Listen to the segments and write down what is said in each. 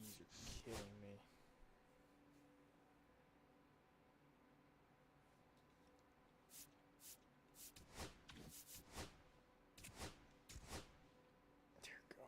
You're kidding me. Dear God.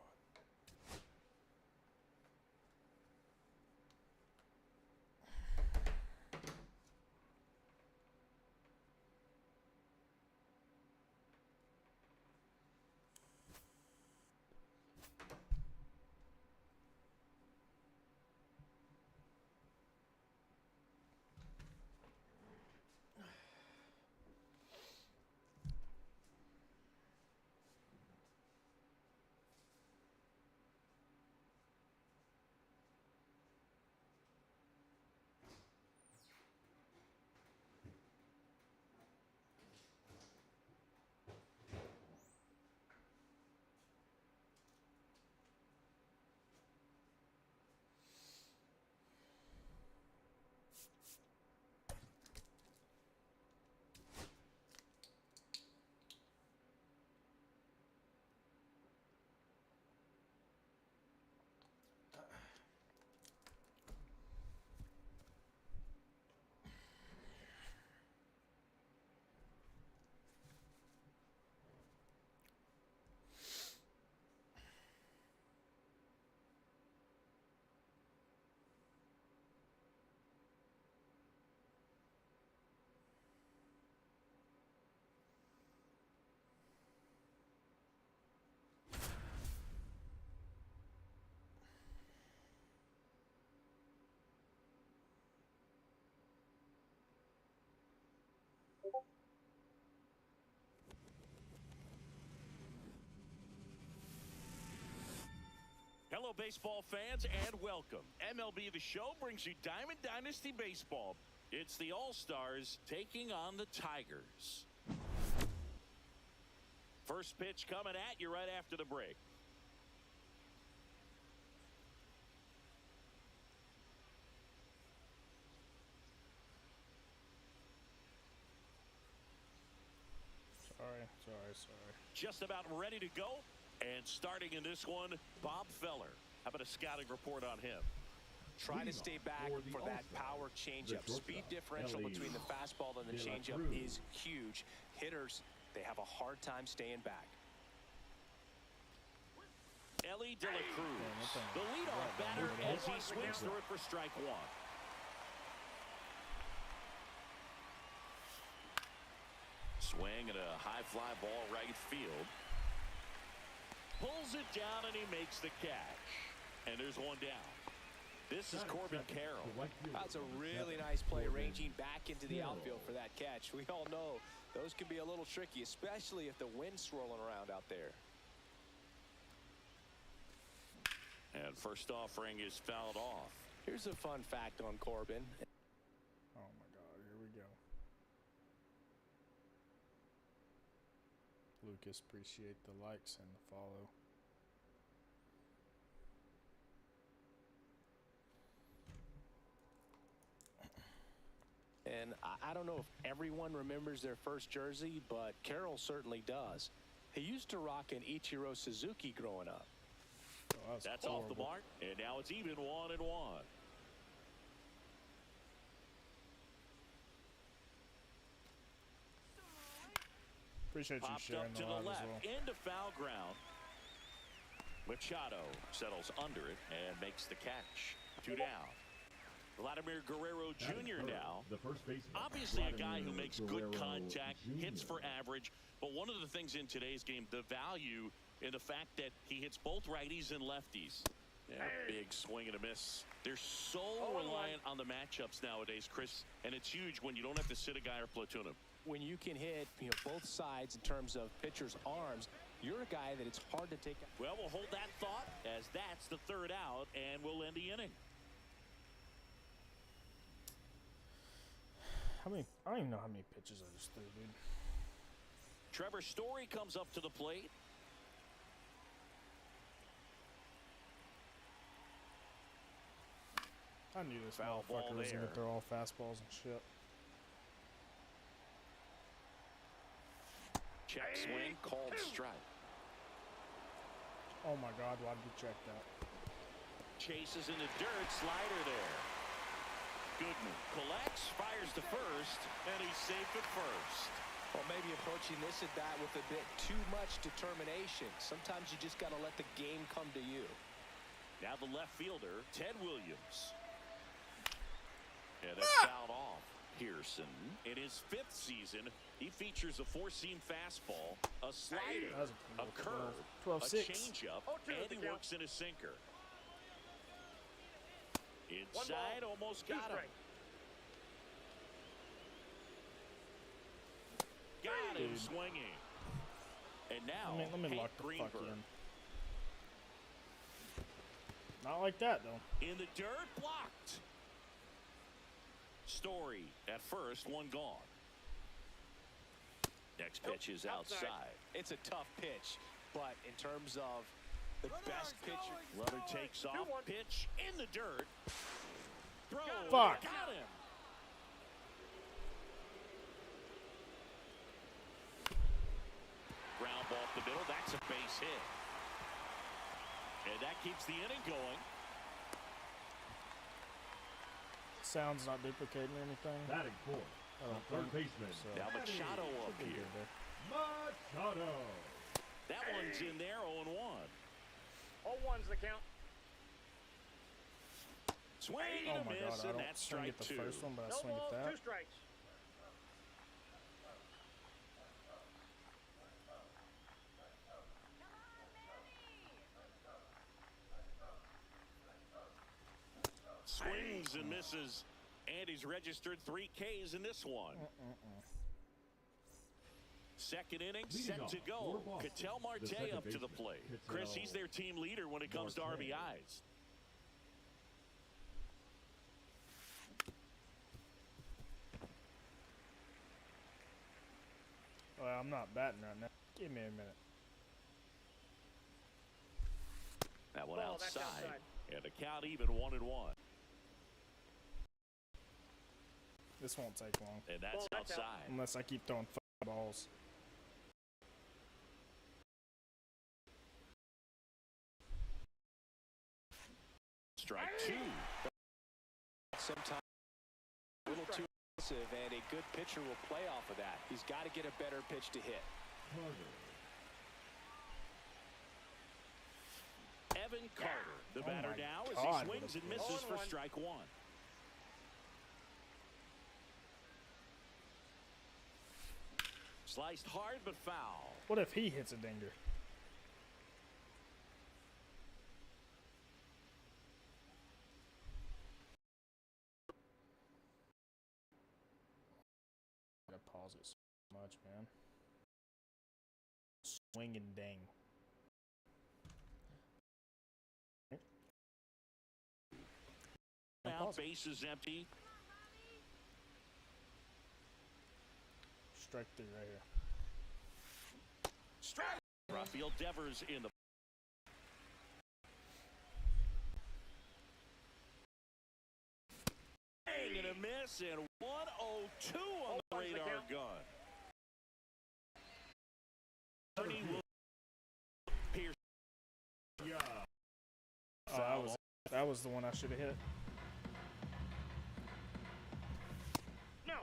Hello, baseball fans, and welcome. MLB The Show brings you Diamond Dynasty Baseball. It's the All-Stars taking on the Tigers. First pitch coming at you right after the break. Sorry. Just about ready to go. And starting in this one, Bob Feller. How about a scouting report on him? Try to stay back for that power changeup. Speed differential between the fastball and the changeup is huge. Hitters, they have a hard time staying back. Ellie De La Cruz, the leadoff batter, as he swings through it for strike one. Swing and a high fly ball right field. Pulls it down and he makes the catch. And there's one down. This is Corbin Carroll. That's a really nice play, ranging back into the outfield for that catch. We all know those can be a little tricky, especially if the wind's swirling around out there. And first offering is fouled off. Here's a fun fact on Corbin. Oh my God, here we go. Lucas, appreciate the likes and the follow. And I don't know if everyone remembers their first jersey, but Carroll certainly does. He used to rock an Ichiro Suzuki growing up. Oh, that's horrible. off the mark, and now it's even 1-1. Appreciate you sharing up to the live left, as well. into foul ground. Machado settles under it and makes the catch. 2 down. Vladimir Guerrero Jr. now. The first baseman. Obviously a guy who makes good contact, hits for average. But one of the things in today's game, the value in the fact that he hits both righties and lefties. Yeah, big swing and a miss. They're so reliant on the matchups nowadays, Chris, and it's huge when you don't have to sit a guy or platoon him. When you can hit both sides in terms of pitchers' arms, you're a guy that it's hard to take. Well, we'll hold that thought as that's the 3rd out, and we'll end the inning. I don't even know how many pitches I just threw, dude. Trevor Story comes up to the plate. I knew this Foul ball motherfucker was there. gonna throw all fastballs and shit. Check swing, called strike. Oh my God, why did you check that? chases in the dirt. Slider there. Goodman collects, fires to first, and he's safe at first. Well, maybe approaching this at bat with a bit too much determination. Sometimes you just got to let the game come to you. Now the left fielder, Ted Williams. And it's fouled off. Pearson, in his 5th season, he features a 4-seam fastball, a slider, a curve, a changeup, and he works in a sinker. Inside, almost got him. Got him swinging. And now, let me lock the fuck Greenberg. in. Not like that, though. In the dirt, blocked. Story at first, one gone. Next pitch is outside. It's a tough pitch, but in terms of the best pitcher. Runner takes off, pitch in the dirt. Throw, Fuck. got him. Ground ball up the middle, that's a base hit. And that keeps the inning going. Sound's not duplicating anything. Batting fourth, third baseman. So. Now Machado up Should be here. good there. Machado. That one's in there, 0-1. 0-1's the count. Swing Oh and a my miss, god, I and don't that's swing strike at the 2. first one, but I No swing balls, at 2 that. strikes. Swings and misses, and he's registered 3 Ks in this one. Second inning, set to go. Ketel Marte up to the plate. Chris, he's their team leader when it comes to RBIs. Well, I'm not batting right now. Give me a minute. That one Ball, that's outside. outside. And the count even 1-1. This won't take long. And that's Ball, that's out. outside. Unless I keep throwing balls. Strike 2. Sometimes a little too aggressive, and a good pitcher will play off of that. He's got to get a better pitch to hit. Evan Carter, the Oh batter my now, as God, he swings and what a misses for 0-1. strike 1. Sliced hard but foul. What if he hits a dinger? I gotta pause it so much, man. Swing and ding. Now base is empty. Strike 3 right here. Strike. Rafael Devers in the. And a miss, and 102 on the radar gun. Ernie will Pierce. Oh, that was the one I should have hit. No,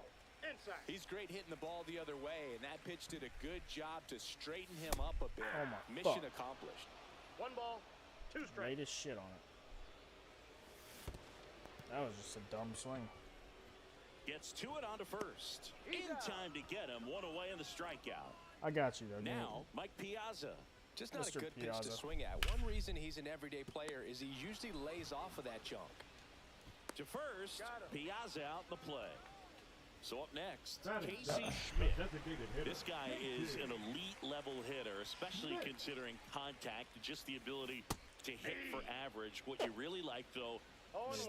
inside. He's great hitting the ball the other way, and that pitch did a good job to straighten him up a bit. Oh my Mission fuck. accomplished. 1 ball, 2 strikes. Laid his shit on it. That was just a dumb swing. Gets to it onto first. In time to get him. 1 away in the strikeout. I got you though. Now, Mike Piazza. Just not Mr. a good pitch to Piazza. swing at. One reason he's an everyday player is he usually lays off of that junk. To first, Piazza out in the play. So up next, Batting Casey seventh, Schmidt. designated hitter. This guy is an elite level hitter, especially considering contact, just the ability to hit for average. What you really like, though,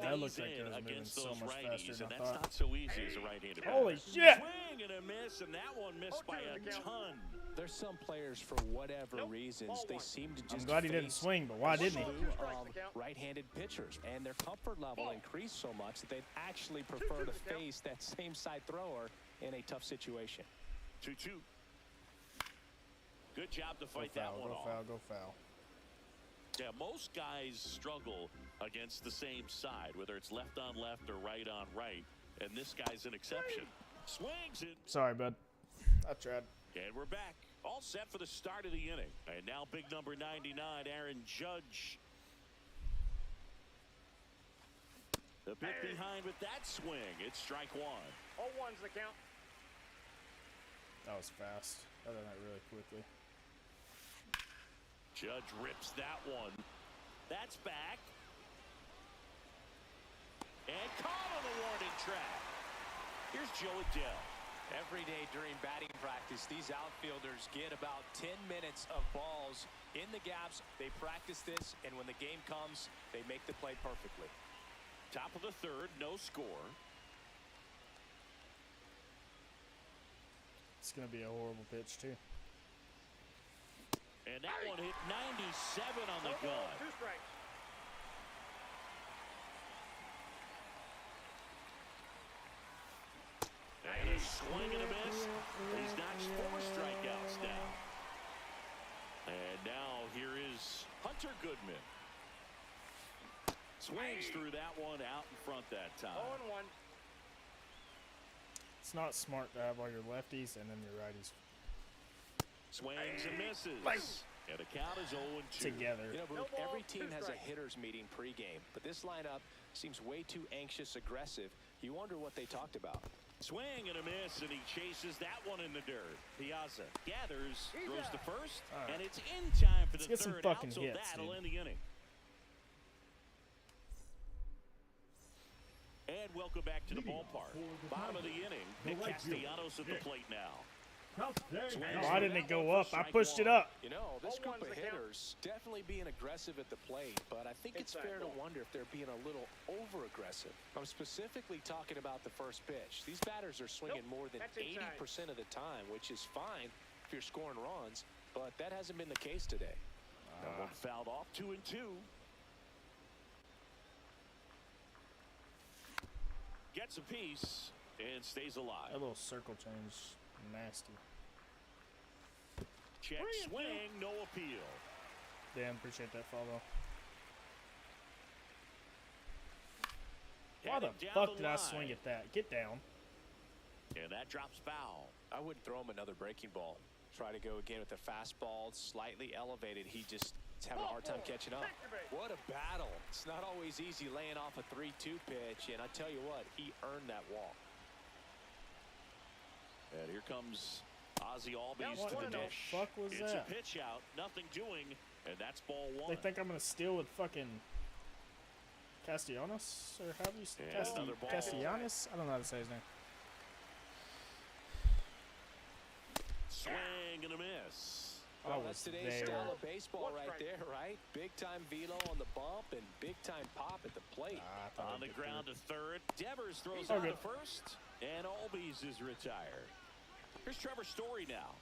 That looks stays like it in was moving against so those much faster righties, than and I that's thought. not so easy as a right-handed Holy batter. shit! Swing and a miss, and that one missed by a ton. There's some players, for whatever reasons, they seem to just I'm glad he didn't face swing, but why didn't he? slew of right-handed pitchers, and their comfort level increased so much that they'd actually prefer to face that same side thrower in a tough situation. 2-2. Good job to Go fight that foul, one go off. foul, go foul. Yeah, most guys struggle against the same side, whether it's left on left or right on right, and this guy's an exception. Swings it. Sorry, bud. I tried. And we're back. All set for the start of the inning. And now big number 99, Aaron Judge. The bit behind with that swing. It's strike one. 0-1's the count. That was fast. That did that really quickly. Judge rips that one. That's back. And caught on the warning track. Here's Joe Adele. Every day during batting practice, these outfielders get about 10 minutes of balls in the gaps. They practice this, and when the game comes, they make the play perfectly. Top of the third, no score. It's going to be a horrible pitch, too. And that one hit 97 on the 1 ball, gun. 2 strikes. And a swing and a miss. He's notched 4 strikeouts now. And now here is Hunter Goodman. Swings through that one out in front that time. 0-1. It's not smart to have all your lefties and then your righties Swings and misses. And the count is 0-2. together. You know, No Booth, ball, every 2 team has a strikes. hitters meeting pregame, but this lineup seems way too anxious, aggressive. You wonder what they talked about. Swing and a miss, and he chases that one in the dirt. Piazza gathers, throws to first, All right. and it's in time for Let's the get some third fucking out, so hits, that'll dude. end the inning. And welcome back to the Leading off ballpark. for the Bottom of the Tigers, inning, the Nick right Castellanos fielder, at the Nick. plate now. Swings Why didn't it go up? I pushed it up. You know, this 0-1's group of the count. hitters definitely being aggressive at the plate, but I think it's Inside fair to ball. wonder if they're being a little over-aggressive. I'm specifically talking about the first pitch. These batters are swinging Nope, more than that's inside. 80% of the time, which is fine if you're scoring runs, but that hasn't been the case today. That one fouled off, 2-2. Gets a piece and stays alive. That little circle change, nasty. Check swing, no appeal. Damn, appreciate that follow. Why Heading the down fuck the did I line. swing at that? Get down. And that drops foul. I wouldn't throw him another breaking ball. Try to go again with the fastball, slightly elevated. He just is having a hard time catching up. What a battle. It's not always easy laying off a 3-2 pitch, and I tell you what, he earned that walk. And here comes Ozzie Albies What to the the dish. fuck was It's that? a pitch out, nothing doing, and that's ball one. They think I'm going to steal with fucking Castellanos? Or how do you say Yeah, another ball. Castellanos? I don't know how to say his name. Swing and a miss. I Well, was that's today's there. style of baseball 1 right strike. there, right? Big-time velo on the bump and big-time pop at the plate. Ah, I thought On I'd the get ground through. to third. Devers throws Oh, out to good. first, and Albies is retired. Here's Trevor Story now.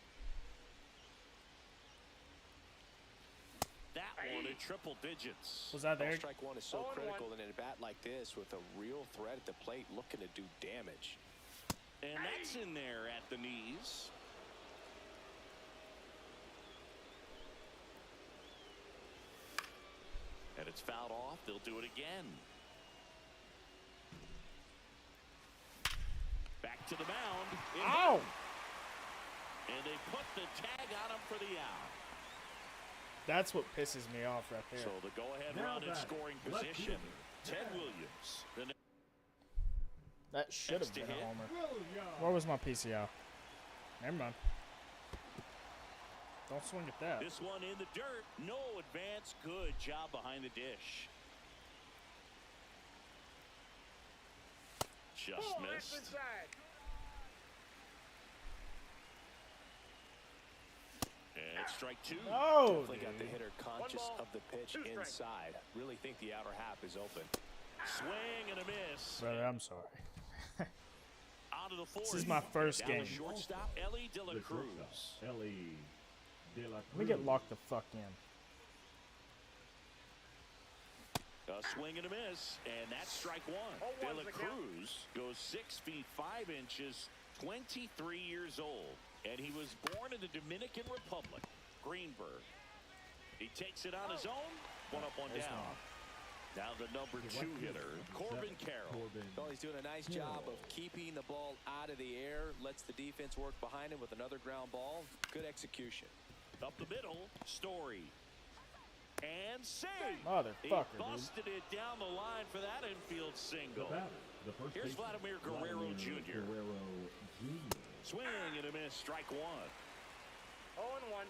That one in triple digits. Was that there? Strike one is so 0-1. critical in a bat like this with a real threat at the plate looking to do damage. And that's in there at the knees. And it's fouled off. They'll do it again. Back to the mound. It Ow! hit. And they put the tag on him for the out. That's what pisses me off right there. So the go-ahead Now run in back, scoring left position. fielder, Ted Williams. The That should have next to been a hit. homer. Williams. Where was my PCL? Never mind. Don't swing at that. This one in the dirt. No advance. Good job behind the dish. Just Ball, that's missed. inside. And strike two. Oh, Definitely got the dude. hitter conscious ball, of the pitch 2 strikes. inside. Really think the outer half is open. Swing and a miss. Brother, I'm sorry. Out of the fourth. This is my first Down game. the shortstop, Ellie De La The Cruz. shortstop, Ellie De La Let me get Cruz. locked the fuck in. A swing and a miss, and that's strike one. 0-1's De La the count. Cruz goes 6 feet 5 inches, 23 years old, and he was born in the Dominican Republic, Greenberg. He takes it on his own, One up, one There's down. one. Now the number 2 hitter, Corbin Carroll. Well, he's doing a nice job of keeping the ball out of the air, lets the defense work behind him with another ground ball. Good execution. Up the middle, Story. And save. Motherfucker, He busted it down the line for that infield The single. batter, the first Here's baseman, Vladimir Guerrero Jr. Guerrero Jr. Swing and a miss, strike one. 0-1.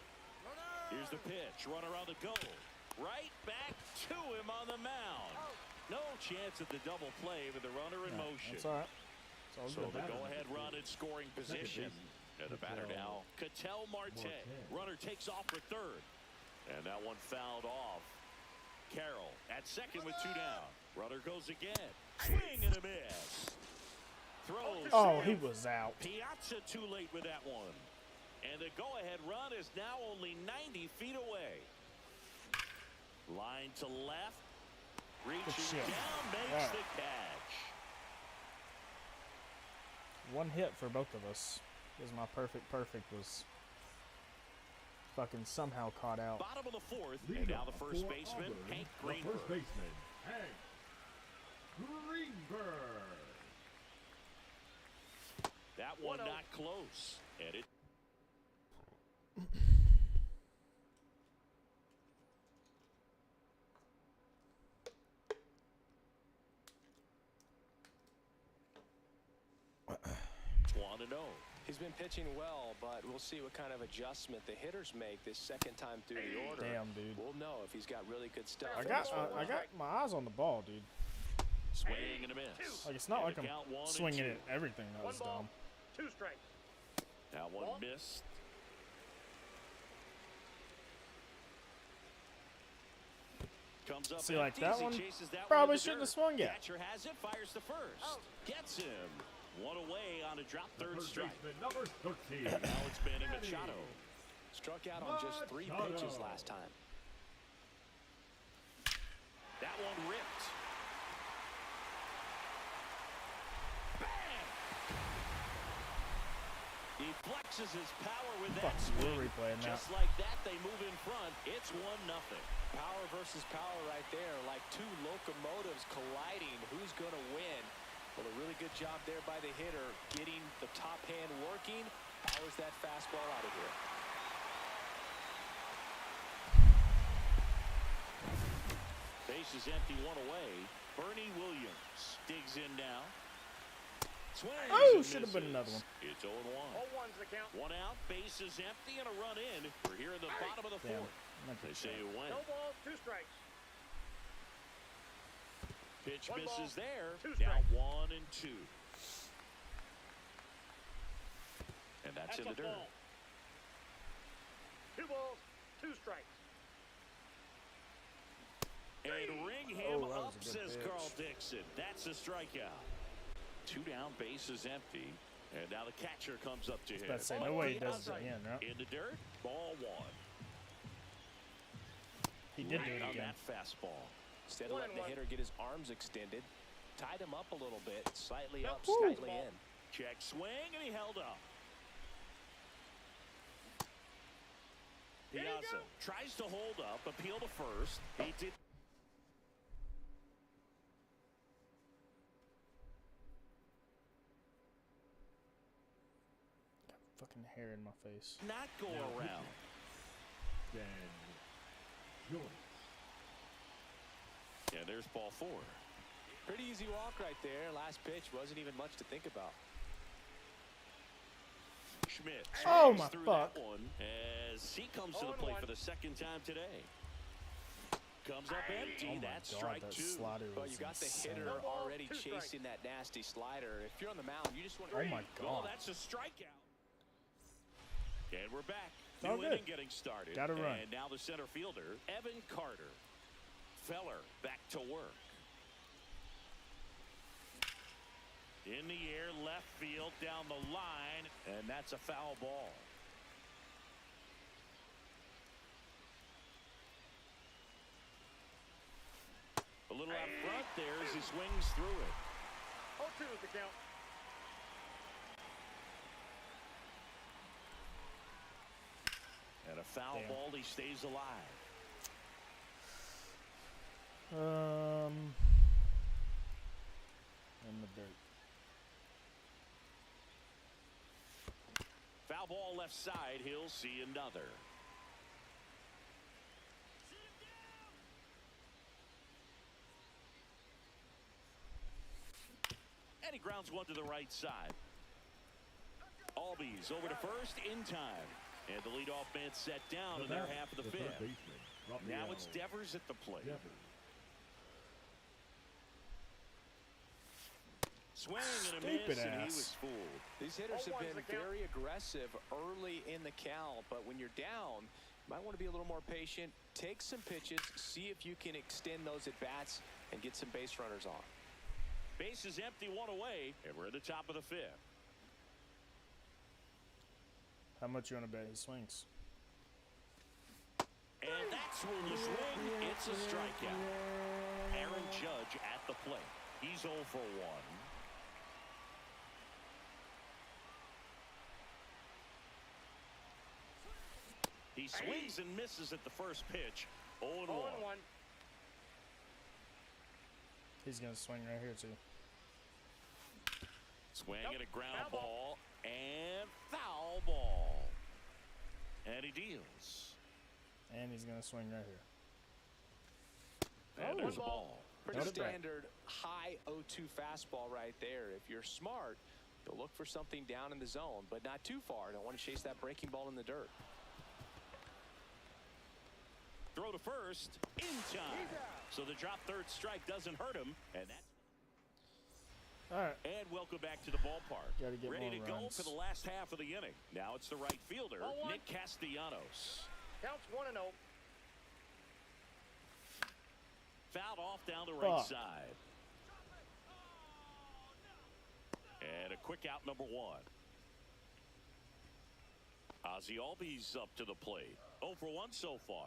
Here's the pitch, runner on the go. Right back to him on the mound. No chance at the double play with the runner in motion. That's all right. It's all So good. the go-ahead run in scoring position. And the batter now, Ketel Marte. Runner takes off for third. And that one fouled off. Carroll at second with 2 down. Runner goes again. Swing and a miss. Throws. Oh, he was out. Piazza too late with that one. And the go-ahead run is now only 90 feet away. Line to left. Reaching shit. down, makes Alright. the catch. One hit for both of us. Because my perfect was fucking somehow caught out. Bottom of the 4th, and now the first baseman, Hank The Greenberg. first baseman, Hank Greenberg. That one not close. And it one to know. He's been pitching well, but we'll see what kind of adjustment the hitters make this second time through the order. Damn, dude. We'll know if he's got really good stuff. I got my eyes on the ball, dude. Swing and a miss. Like, it's not And like the I'm count 1 and swinging 2. at everything. That 1 was ball, dumb. 2 strikes. That one Ball. missed. Comes up See, like empty that as he one, chases that probably one to shouldn't dirt. have swung yet. Catcher has it, fires the first. Out. Gets him. One away on a drop third First strike. baseman, number 13. Now it's Manny Machado. Struck out on just 3 Machado. pitches last time. That one ripped. Bang! He flexes his power with that Fuck, we're swing. replaying that. Just like that, they move in front. It's 1-0. Power versus power right there, like 2 locomotives colliding. Who's going to win? Well, a really good job there by the hitter, getting the top hand working. Powers that fastball out of here. Base is empty, 1 away. Bernie Williams digs in now. Swings Oh, and should have been another misses. one. It's 0-1. 0-1's the count. 1 out, base is empty, and a run in. We're here in the bottom of the Damn. 4th. They say you win. No balls, 2 strikes. Pitch 1 misses ball, there. 2 Now strikes. 1 and 2. And that's in a the dirt. ball. 2 balls, 2 strikes. And ring him Oh, that up, was a good says pitch. Carl Dixon. That's a strikeout. 2 down, base is empty. And now the catcher comes up to him. About to say, no way he does it again, right? In the dirt, ball 1. He did do it On again. that fastball. Instead of letting the 1-1. hitter get his arms extended, tied him up a little bit, slightly up, Woo. slightly in. Check swing, and he held up. Here you Piazza go. tries to hold up, appeal to first. He did. Fucking hair in my face. Not go around. Dan Joyce. And there's ball 4. Pretty easy walk right there. Last pitch wasn't even much to think about. Schmidt Oh, swings my through fuck. that one as he comes to the 0-1. plate for the second time today. Comes up empty. Oh my That's God, strike that 2. slider Well, was you got the insane. hitter No balls, already 2 strikes. chasing that nasty slider. If you're on the mound, you just want to. Oh my Oh, God. that's a strikeout. And we're back. all New good. inning getting started. Gotta run. And now the center fielder, Evan Carter. Feller back to work. In the air, left field, down the line, and that's a foul ball. A little out front there as he swings through it. 0-2 is the count. And a foul Damn. ball, he stays alive. left side, he'll see another. And he grounds one to the right side. Albies over to first in time. And the leadoff man set down in their half of the fifth. Now it's Devers at the plate. Swing and a miss, and he was fooled. These hitters have been very aggressive early in the count, but when you're down, you might want to be a little more patient. Take some pitches, see if you can extend those at-bats and get some base runners on. Base is empty, one away, and we're at the top of the fifth. How much you want to bet he swings? And that's when you swing. It's a strikeout. Aaron Judge at the plate. He's 0 for 1. He swings and misses at the first pitch. 0-1. He's going to swing right here, too. Swing and a ground ball. And foul ball. And he deals. And he's going to swing right here. And there's a ball. Pretty standard high 0-2 fastball right there. If you're smart, you'll look for something down in the zone, but not too far. Don't want to chase that breaking ball in the dirt. Throw to first in time. So the drop third strike doesn't hurt him. And that. All right. And welcome back to the ballpark. Gotta get Ready to more go runs. for the last half of the inning. Now it's the right fielder, Nick Castellanos. Counts 1-0. Fouled off down the right side. And a quick out, number 1. Ozzie Albies up to the plate. 0 for 1 so far.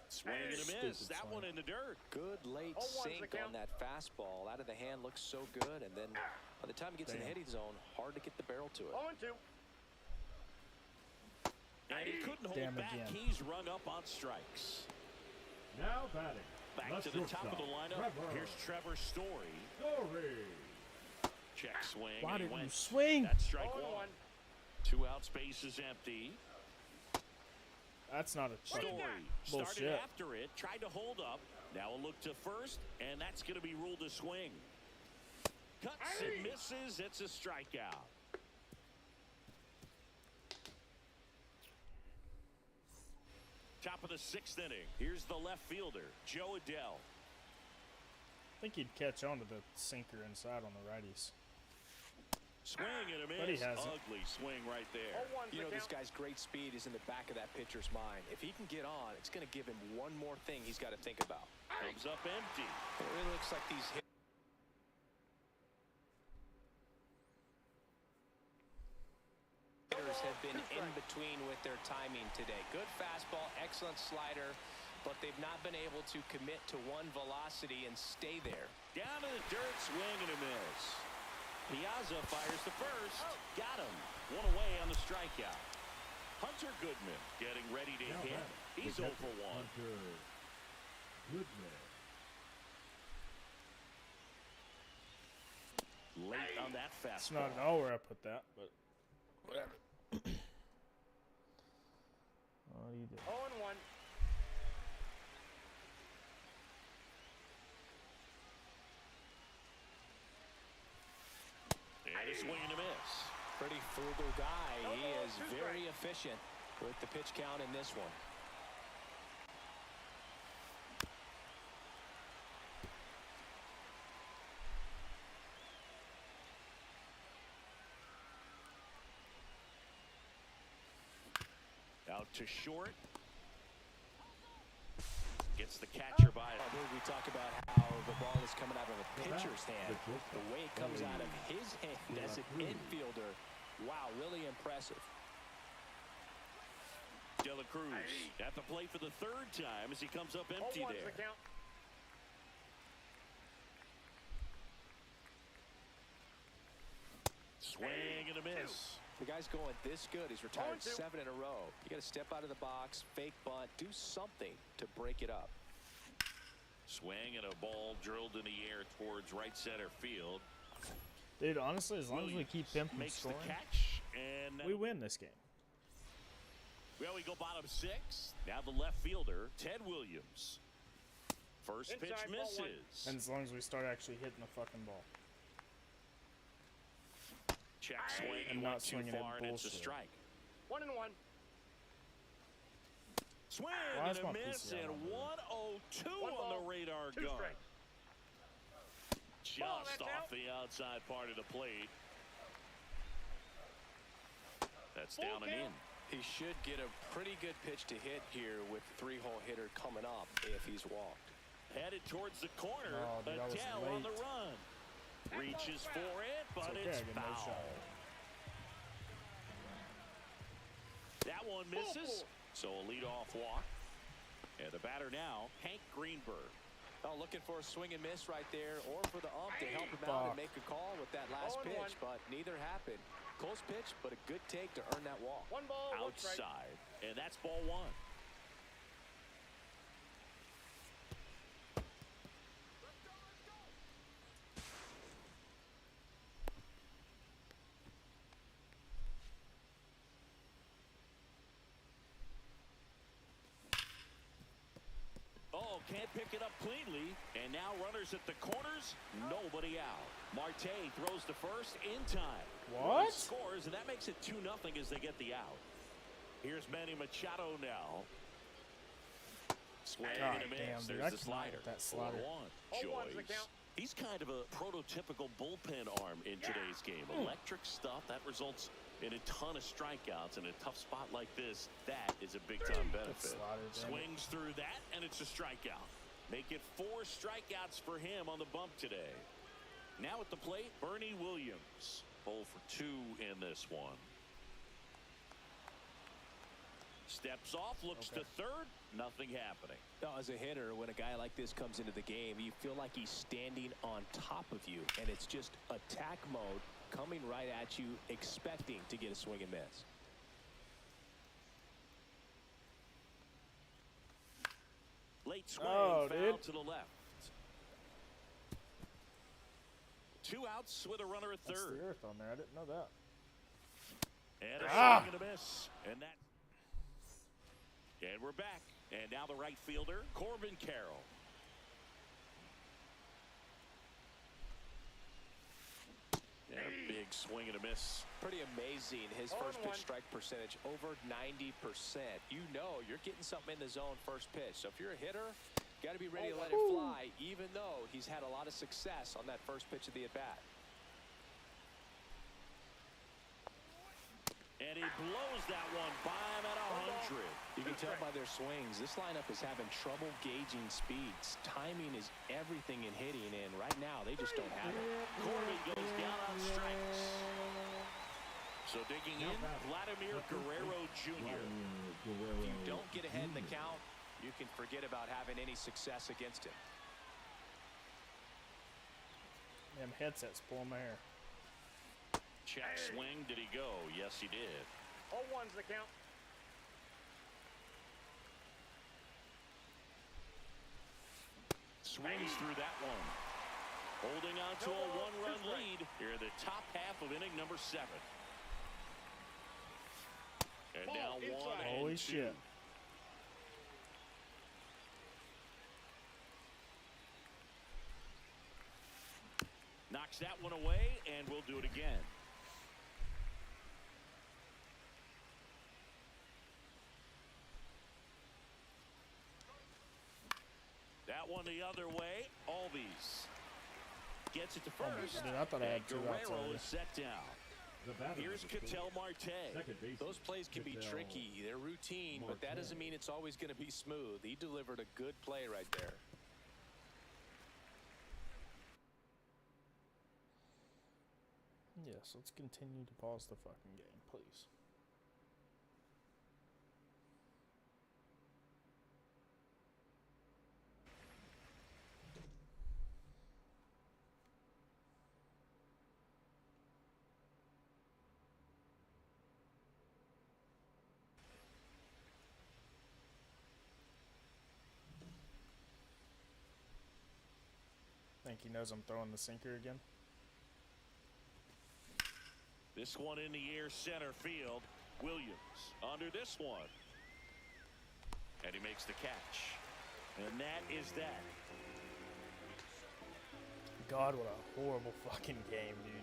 Swing and a miss. That one in the dirt. Good late sink on that fastball. Out of the hand looks so good, and then by the time it gets in the hitting zone, hard to get the barrel to it. 0-2. And he couldn't hold back. Again. He's rung up on strikes. Now batting. Back to the top of the lineup. Here's Trevor Story. Check swing. Why and he didn't you went. swing? That's strike 0-1. 1. 2 out, space is empty. That's not a Story started bullshit. after it, tried to hold up. Now a look to first, and that's going to be ruled a swing. Cuts and misses. It's a strikeout. Top of the 6th inning. Here's the left fielder, Joe Adell. I think he'd catch on to the sinker inside on the righties. Swing and a miss. But he hasn't. Ugly swing right there. 0-1 You know, this guy's great speed is in the back of that pitcher's mind. If he can get on, it's going to give him one more thing he's got to think about. Comes up empty. It really looks like these hitters have been in between with their timing today. Good fastball, excellent slider, but they've not been able to commit to one velocity and stay there. Down to the dirt, swing and a miss. Piazza fires the first. Got him. 1 away on the strikeout. Hunter Goodman getting ready to hit. He's 0 for 1. Hunter Goodman. Late on that It's fastball. not at all where I put that, but whatever. What do you do? 0-1. And a swing and a miss. Pretty frugal guy. He is very efficient with the pitch count in this one. Out to short. Gets the catcher by it. We talk about how the ball is coming out of a pitcher's hand. The way it comes out of his hand as an infielder, wow, really impressive. De La Cruz at the plate for the 3rd time as he comes up empty 0-1's there. the count. Swing and a miss. The guy's going this good. He's retired 0-2. 7 in a row. You got to step out of the box, fake bunt, do something to break it up. Swing and a ball drilled in the air towards right center field. Dude, honestly, as long as we keep him from Makes scoring, the catch, And We win this game. well, we go bottom 6. Now the left fielder, Ted Williams. First Inside, pitch ball one. misses. And as long as we start actually hitting the fucking ball. Check swing. And He not went too swinging at far, and it's a bullshit. strike. 1-1. Swing Why and is a my miss, PCI and not moving? 102 One on ball, the radar 2 gun. strikes. Just that's off out. the outside part of the plate. That's Full down and count. in. He should get a pretty good pitch to hit here with 3-hole hitter coming up if he's walked. Headed towards the corner. Oh, dude, I was Adele on the late. run. Reaches for it, but okay, it's I get no foul. shot. That one misses. So a leadoff walk. And the batter now, Hank Greenberg. Oh, looking for a swing and miss right there, or for the ump to help him out Fuck. and make a call with that last 0-1. pitch, but neither happened. Close pitch, but a good take to earn that walk. 1 ball, 1 strike. Outside. And that's ball 1. Oh, can't pick it up cleanly. And now runners at the corners, nobody out. Marte throws to first in time. What? Run scores, and that makes it 2-0 as they get the out. Here's Manny Machado now. Swing God and a damn, miss. dude, There's I the cannot slider. hit that slider. 1-1. 0-1's the Joyce. count. He's kind of a prototypical bullpen arm in today's game. Electric stuff that results in a ton of strikeouts. In a tough spot like this, that is a big-time benefit. slider, damn it. Swings through that, and it's a strikeout. Make it 4 strikeouts for him on the bump today. Now at the plate, Bernie Williams. 0 for 2 in this one. Steps off, looks to third, nothing happening. Now, as a hitter, when a guy like this comes into the game, you feel like he's standing on top of you, and it's just attack mode coming right at you, expecting to get a swing and miss. Late swing, Oh, foul dude. to the left. 2 outs with a runner at That's third. the earth on there. I didn't know that. And a Ah. swing and a miss. And that. And we're back. And now the right fielder, Corbin Carroll. And a big swing and a miss. Pretty amazing. His first 0-1. pitch strike percentage over 90%. You know you're getting something in the zone first pitch. So if you're a hitter, got to be ready to let it fly, even though he's had a lot of success on that first pitch of the at-bat. And he blows that one by him at 100. You can tell by their swings, this lineup is having trouble gauging speeds. Timing is everything in hitting, and right now they just don't have it. Corbin goes down on strikes. So digging in, Vladimir Guerrero Jr. If you don't get ahead in the count, you can forget about having any success against him. Them headsets pull my hair. Check swing. Did he go? Yes, he did. 0-1's the count. Swings through that one. Holding on to a 1-run lead here in the top half of inning number 7. And Ball now inside. 1 and 2. Holy shit. Knocks that one away, and we'll do it again. That one the other way. Albies gets it to first. Dude, I thought I had 2 outs Guerrero already. is set down. The batter Here's of the Ketel Marte. second baseman, Those plays can be Ketel tricky. They're routine, but that doesn't mean it's always going to be smooth. He delivered a good play right there. Yes, let's continue to pause the fucking game, please. Think he knows I'm throwing the sinker again? This one in the air center field. Williams under this one. And he makes the catch. And that is that. God, what a horrible fucking game, dude.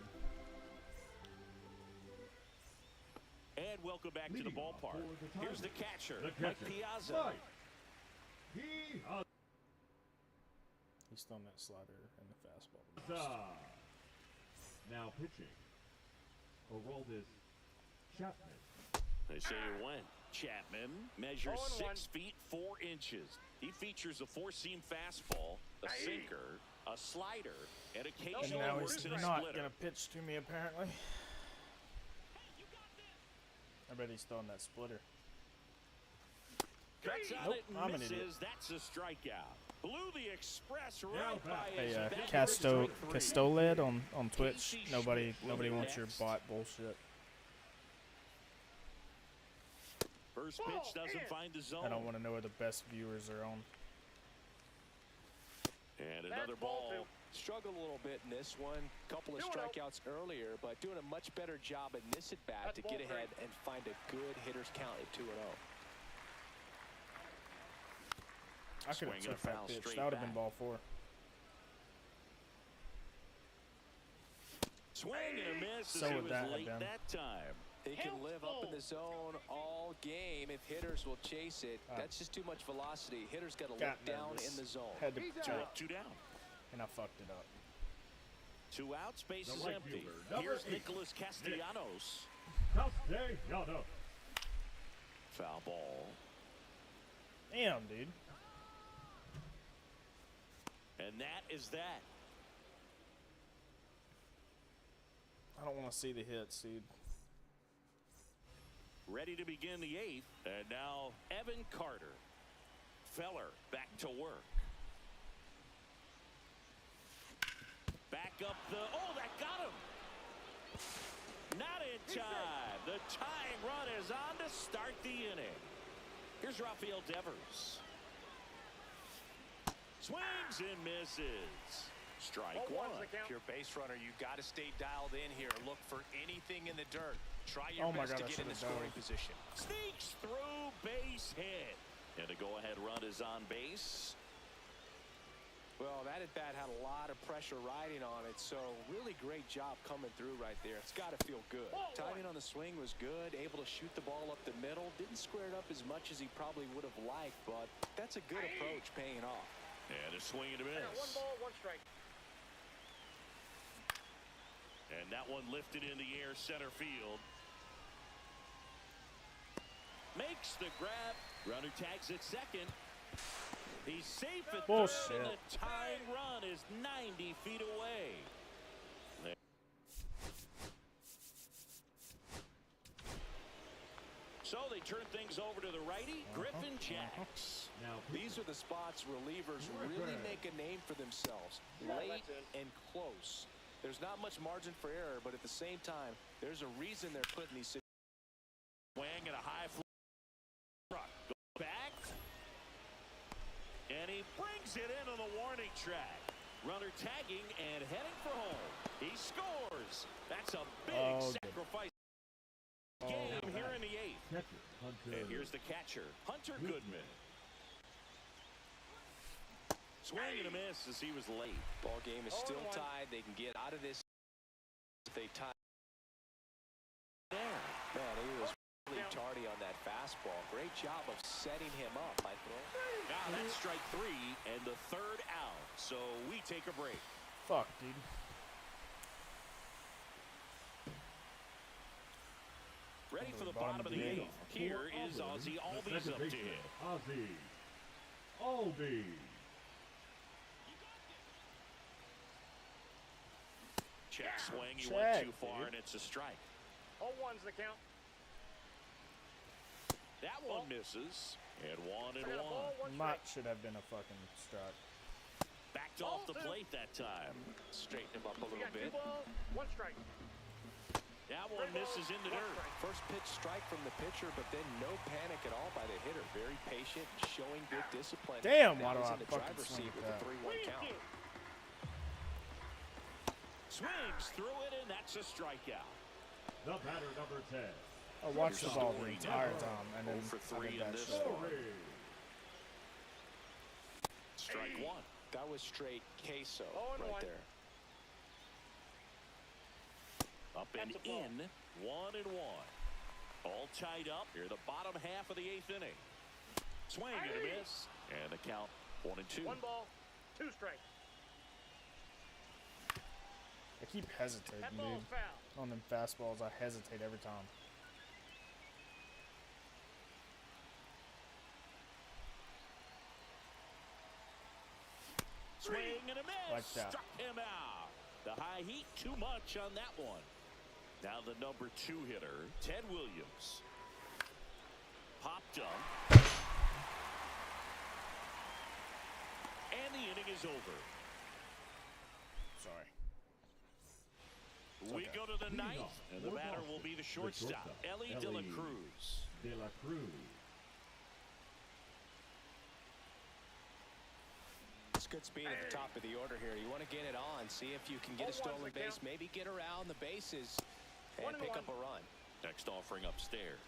And welcome back to the Leading off ballpark. for the Here's the Tigers, catcher, Mike Piazza. He's throwing that slider and the fastball. Now pitching. Aroldis Chapman. They say it went. Chapman measures 6 feet 4 inches. He features a four-seam fastball, a sinker, a slider, and And occasionally now works he's in a not splitter. gonna pitch to me apparently. I bet he's throwing that splitter. Cuts on Nope, it and I'm an misses. idiot. That's a strikeout. Blew the express right by Hey, his back. Castoled on Twitch. Nobody wants your bot bullshit. First pitch doesn't find the zone. I don't want to know where the best viewers are on. And another ball. Struggled a little bit in this one. Couple of strikeouts earlier, but doing a much better job in this at bat to get ahead and find a good hitter's count at 2-0. I could have Swinging a took that foul pitch. straight That would have been back. ball 4. Swing and a miss So as he would was that have late been. that time. He can live up in the zone all game if hitters will chase it. That's just too much velocity. Hitters got to look down in the zone. Had to Two up, 2 down. and I fucked it up. 2 outs, base The is right empty. fielder, number Here's 8, Nicholas Castellanos. Castellanos. Foul ball. Damn, dude. And that is that. I don't want to see the hits, dude. Ready to begin the 8th. And now Evan Carter. Feller back to work. Back up the... Oh, that got him. Not in time. The tying run is on to start the inning. Here's Rafael Devers. Swings and misses. Strike 1. If you're a base runner, you got to stay dialed in here. Look for anything in the dirt. Try your Oh my best God, to I get in the should've scoring dove. position. Sneaks through, base hit. And the go-ahead run is on base. Well, that at-bat had a lot of pressure riding on it, so really great job coming through right there. It's got to feel good. Timing on the swing was good, able to shoot the ball up the middle. Didn't square it up as much as he probably would have liked, but that's a good approach paying off. And a swing and a miss. 1 ball, 1 strike. And that one lifted in the air center field. Makes the grab. Runner tags at second. He's safe at Bullshit. third, and the tying run is 90 feet away. So they turn things over to the righty, Griffin Jacks. Now These are the spots relievers really make a name for themselves. Late and close. There's not much margin for error, but at the same time, there's a reason they're put in these situations. Swing and a high fly. Back. And he brings it into the warning track. Runner tagging and heading for home. He scores. That's a big sacrifice. Game here in the 8th. catcher, Hunter. And here's the catcher, Hunter Goodman. Swing and a miss as he was late. Ball game is still tied. They can get out of this if they tie. There. Man, he was really tardy on that fastball. Great job of setting him up, I think. Now that's strike 3 and the 3rd out. So we take a break. Fuck, dude. Ready for the bottom of the 8th. Here is Ozzie Albies up to hit. Ozzie Albies. Check swing. He Check, went too far, dude. and it's a strike. 0-1's the count. That one misses. And 1-1. Ball, 1 Might strike. should have been a fucking strike. Backed off the plate that time. Straighten him up a We little got 2 bit. balls, 1 strike. That one misses in the dirt. First pitch strike from the pitcher, but then no panic at all by the hitter. Very patient, showing good discipline. Damn, Now why do he's I in the fucking driver's swing seat at with a that? 3-1 count. Swings through it, and that's a strikeout. The batter, number 10. I watched the ball the Story entire now. time, and then 0 for I 3 did in that this shit. one. Story. Strike one. That was straight queso 0-1. right there. Up and That's a ball. in. 1-1. All tied up here, the bottom half of the 8th inning. Swing and a miss. And the count 1-2. 1 ball, 2 strikes. I keep hesitating, That dude. ball's foul. On them fastballs, I hesitate every time. Swing and a miss. Like that. Struck him out. The high heat, too much on that one. Now the number 2 hitter, Ted Williams. Popped up. And the inning is over. Sorry. We okay. go to the Leading 9th, off and the for batter Boston, will be the the shortstop, shortstop, Ellie De La Ellie Cruz. De La Cruz. It's good speed at the top of the order here. You want to get it on, see if you can get a 0-1's stolen the base, count. maybe get around the bases and 1-1. pick up a run. Next offering upstairs.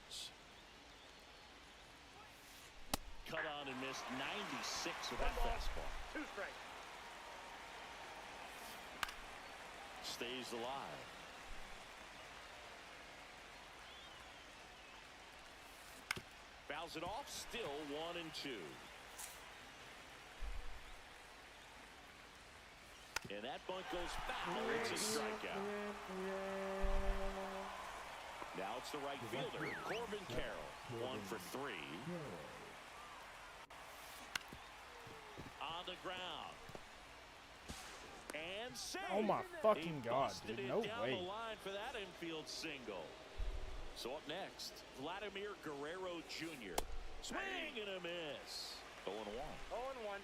Cut on and missed 96 of 1 that ball, fastball. 2 strikes. Stays alive. Fouls it off, still 1-2. And that bunt goes foul. It's a strikeout. Now it's the right fielder, Corbin Carroll. 1 for 3. On the ground. And saved. Oh my fucking He god, busted dude. it No down way. the line for that infield single. So up next, Vladimir Guerrero Jr. Swing and a miss. 0-1. 0-1.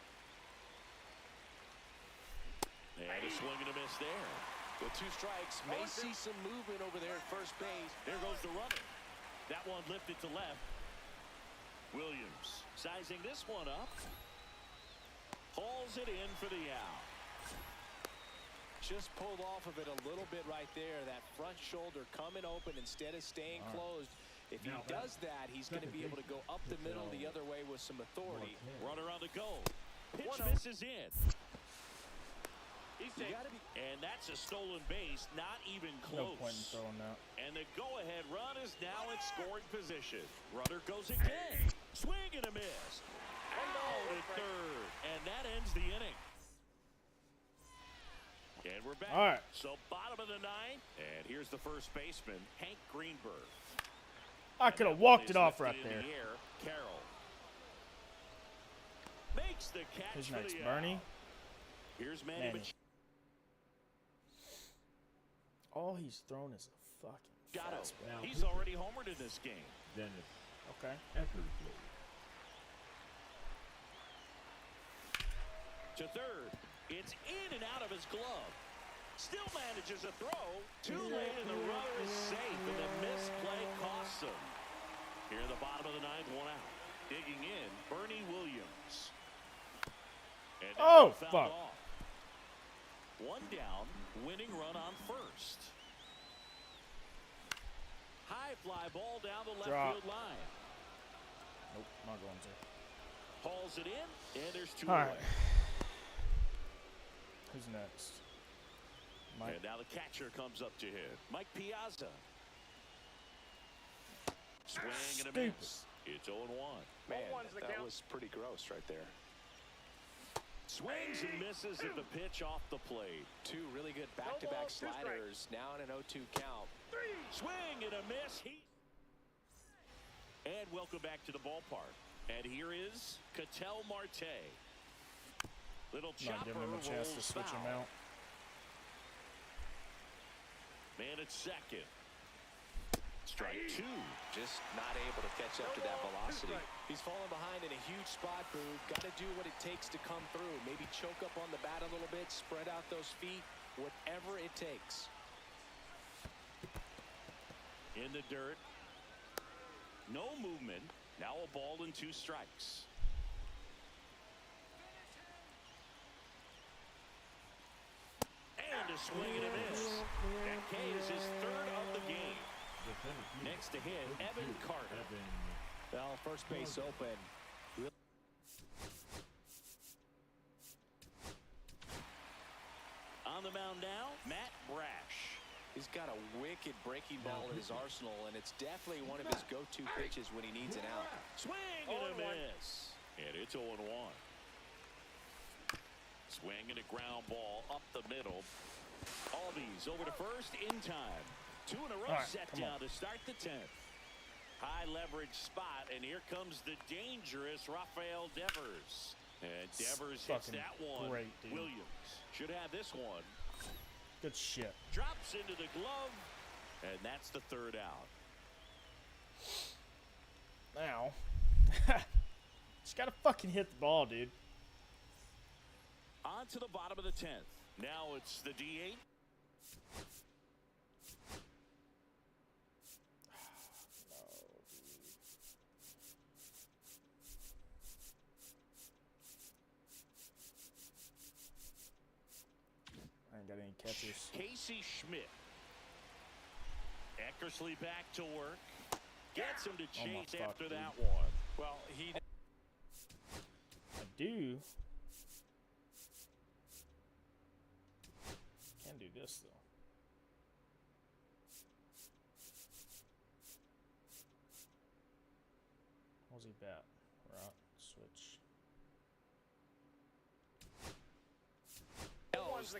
And a swing and a miss there. With 2 strikes, may see some movement over there at first base. There goes the runner. That one lifted to left. Williams sizing this one up. Hauls it in for the out. Just pulled off of it a little bit right there. That front shoulder coming open instead of staying closed. If he Now does that, he's going to be able to go up the middle the other way with some authority. Runner on the go. Pitch 1-0. misses in. He's You safe. got to be. And that's a stolen base, not even No close. point in throwing that. And the go-ahead run is now in scoring position. Runner goes again. Swing and a miss. Out at third. And that ends the inning. And we're back. All right. So bottom of the 9th. And here's the first baseman, Hank Greenberg. I could have walked it Is off lifted right in there. the air. Carroll makes the catch Who's for next, the Bernie? out. Here's Manny. Manny. All he's thrown is a fucking Machado. fastball. Now He's already homered in this game. Dennis Okay. Eckersley. To third. It's in and out of his glove. Still manages a throw. Too late, and the runner is safe, and the misplay costs him. Here in the bottom of the 9th, 1 out. Digging in, Bernie Williams. And Oh, fouled fuck. off. 1 down, winning run on first. High fly ball down the left Drop. field line. Nope, not going to. Hauls it in, and there's 2 All away. right. Who's next? Mike. And now the catcher comes up to hit. Mike Piazza. Swing and a Stupid. miss. It's 0-1. Man, 0-1's the that count. was pretty gross right there. Swings and misses at the pitch off the plate. 2 really good ball, back-to-back 2 strikes. sliders. Now in an 0-2 count. Swing and a miss. And welcome back to the ballpark. And here is Ketel Marte. Little Not chopper giving him a chance to rolls switch him foul. out. Man at second. Strike 2. Just not able to catch up to that velocity. He's falling behind in a huge spot, Boo. Got to do what it takes to come through. Maybe choke up on the bat a little bit, spread out those feet, whatever it takes. In the dirt. No movement. Now a ball and 2 strikes. And a swing and a miss. That K is his 3rd of the game. Next to hit, Evan Carter. Well, first base open. On the mound now, Matt Brash. He's got a wicked breaking ball in his arsenal, and it's definitely one of his go-to pitches when he needs an out. Swing and a miss. And it's 0-1. Swing and a ground ball up the middle. Albies over to first in time. 2 in a row set down to start the 10th. High leverage spot, and here comes the dangerous Rafael Devers. And Devers hits that one. Great, dude. Williams should have this one. Good shit. Drops into the glove, and that's the 3rd out. Now, just gotta fucking hit the ball, dude. On to the bottom of the 10th. Now it's the D8. I ain't got any catches. Casey Schmidt. Eckersley back to work. Gets him to chase after that one. Well, I do. Can do this though. What's he bat? Right. Switch.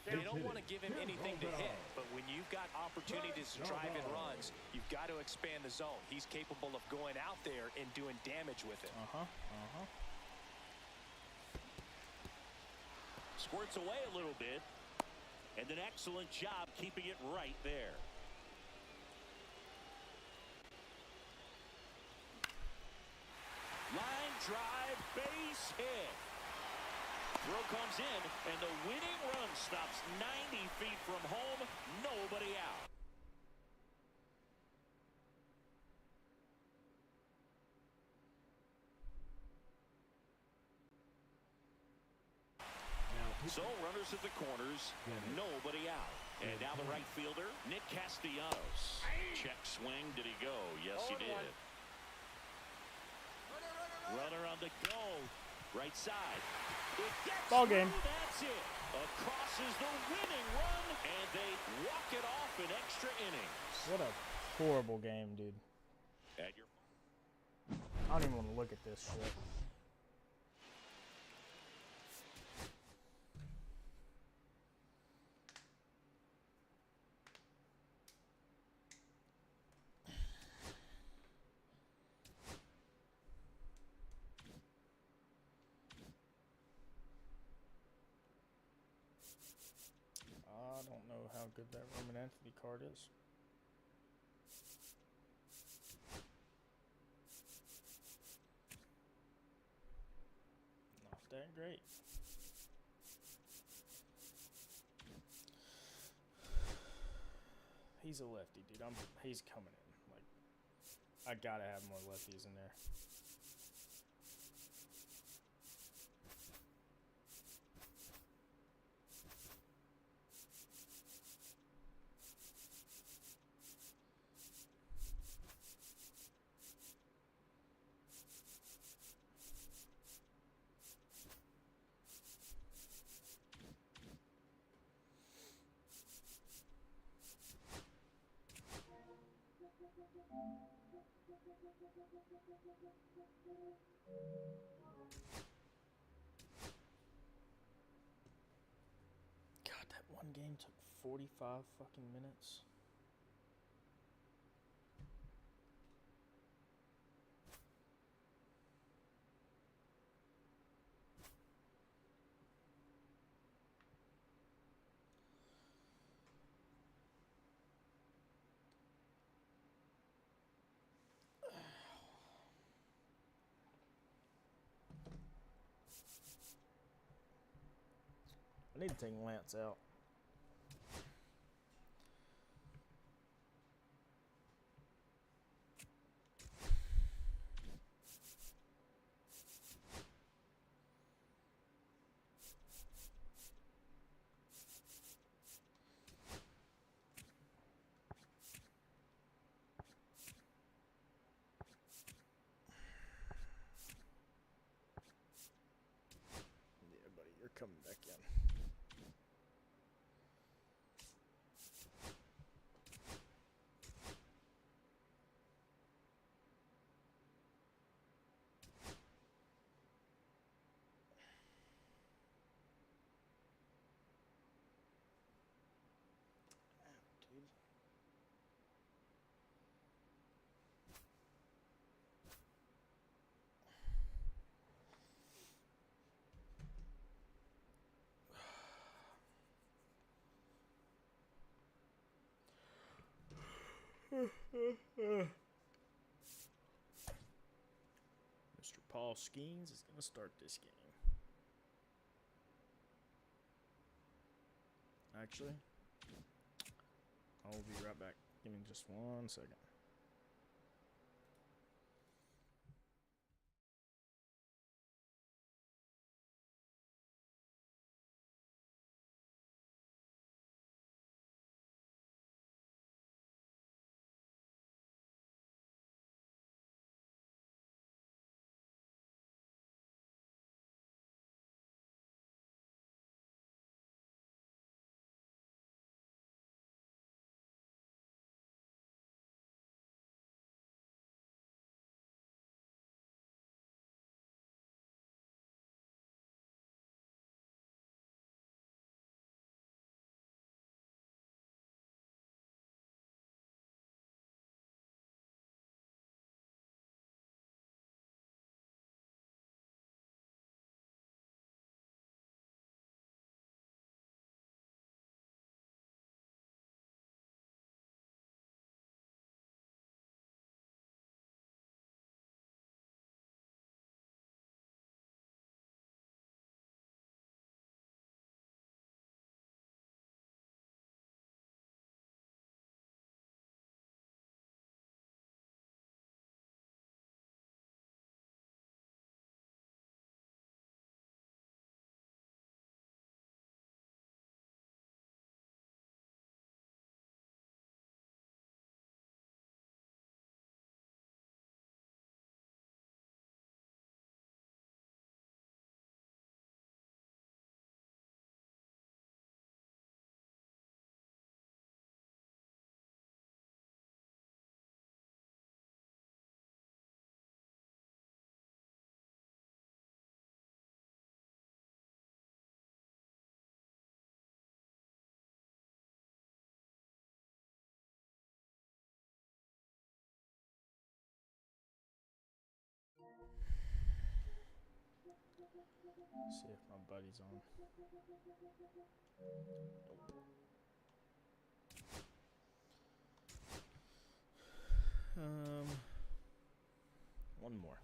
They don't want to give him anything to hit, but when you've got opportunities to drive in runs, you've got to expand the zone. He's capable of going out there and doing damage with it. Squirts away a little bit, and an excellent job keeping it right there. Line drive, base hit. Throw comes in, and the winning run stops 90 feet from home. Nobody out. So runners at the corners, nobody out. And now the right fielder, Nick Castellanos. Check swing, did he go? Yes, he did. Runner on the go. Right side. It gets Ball game. through, that's it. Across is the winning run, and they walk it off in extra innings. What a horrible game, dude. At your I don't even want to look at this shit. I don't know how good that Roman Anthony card is. Not that great. He's a lefty, dude. He's coming in. Like, I gotta have more lefties in there. God, that one game took 45 fucking minutes. I need to take Lance out. coming back in. Mr. Paul Skeens is going to start this game. Actually, I'll be right back. Give me just 1 second. See if my buddy's on. One more.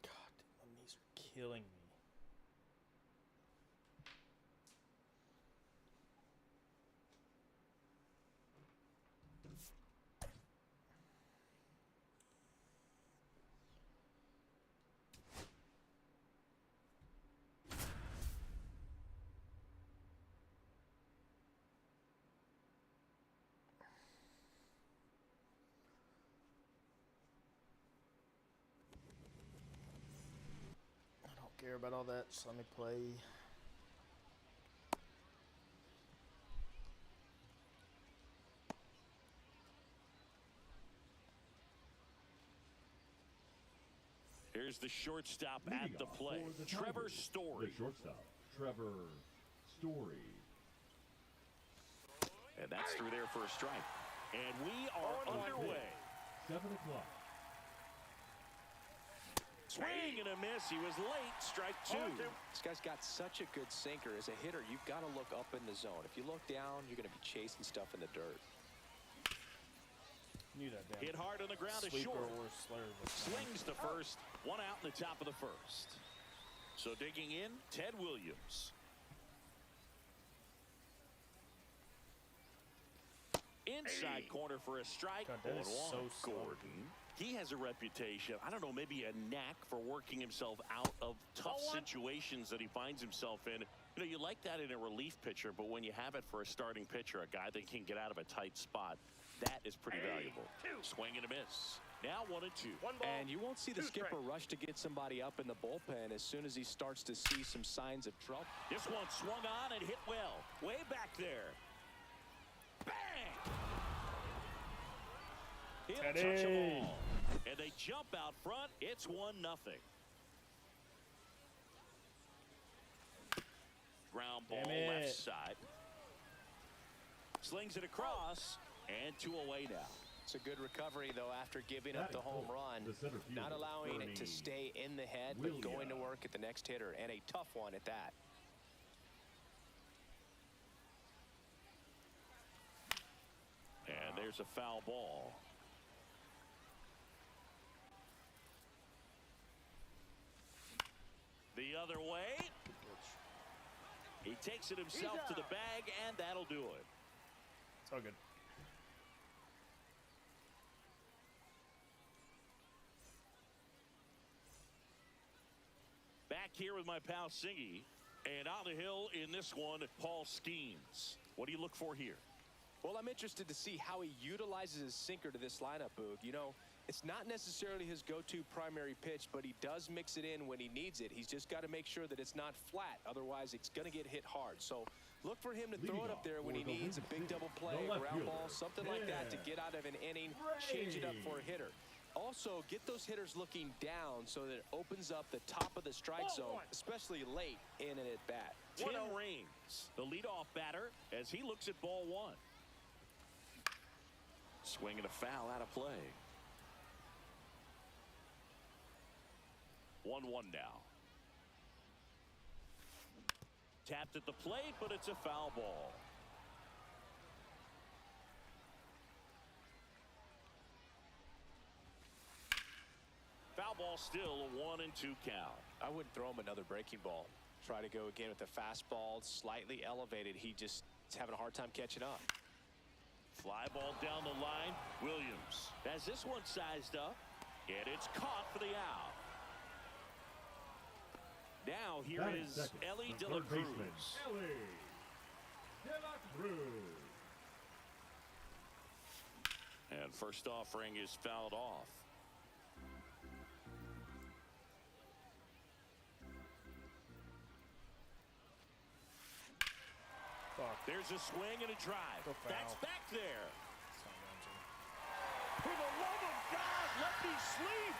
God, my knees are killing me. I don't care about all that. Just let me play. Here's the shortstop at the play, Trevor Story. The shortstop, Trevor Story. And that's through there for a strike. And we are underway. 7 o'clock. Swing and a miss. He was late. Strike 2. This guy's got such a good sinker. As a hitter, you've got to look up in the zone. If you look down, you're going to be chasing stuff in the dirt. Knew that damn Hit hard on the ground to sweeper short. or slur was Slings to first. One out in the top of the first. So digging in, Ted Williams. Inside corner for a strike. God, that is so slow. Gordon. He has a reputation, I don't know, maybe a knack for working himself out of tough situations that he finds himself in. You know, you like that in a relief pitcher, but when you have it for a starting pitcher, a guy that can get out of a tight spot, that is pretty valuable. Swing and a miss. Now 1-2. And you won't see the skipper rush to get somebody up in the bullpen as soon as he starts to see some signs of trouble. This one swung on and hit well. Way back there. Bang! He'll touch them all. And they jump out front. It's 1-0. Ground ball left side. Slings it across. And 2 away now. It's a good recovery, though, after giving up the home run. Not allowing it to stay in the head, but going to work at the next hitter. And a tough one at that. And there's a foul ball. The other way. He takes it himself to the bag, and that'll do it. It's all good. Back here with my pal Singy. And on the hill in this one, Paul Skeens. What do you look for here? Well, I'm interested to see how he utilizes his sinker to this lineup, Boog. You know, it's not necessarily his go-to primary pitch, but he does mix it in when he needs it. He's just got to make sure that it's not flat. Otherwise, it's going to get hit hard. So look for him to throw it up there when he needs a big double play, ground ball, something like that to get out of an inning, change it up for a hitter. Also, get those hitters looking down so that it opens up the top of the strike zone, especially late in an at-bat. Tim Raines, the leadoff batter, as he looks at ball one. Swinging a foul out of play. 1-1 now. Tapped at the plate, but it's a foul ball. Foul ball, still a 1-2 count. I wouldn't throw him another breaking ball. Try to go again with the fastball, slightly elevated. He just is having a hard time catching up. Fly ball down the line. Williams has this one sized up, and it's caught for the out. Now here is Ellie De La Cruz. Ellie De La Cruz. And first offering is fouled off. There's a swing and a drive. That's back there. For the love of God, let me sleep.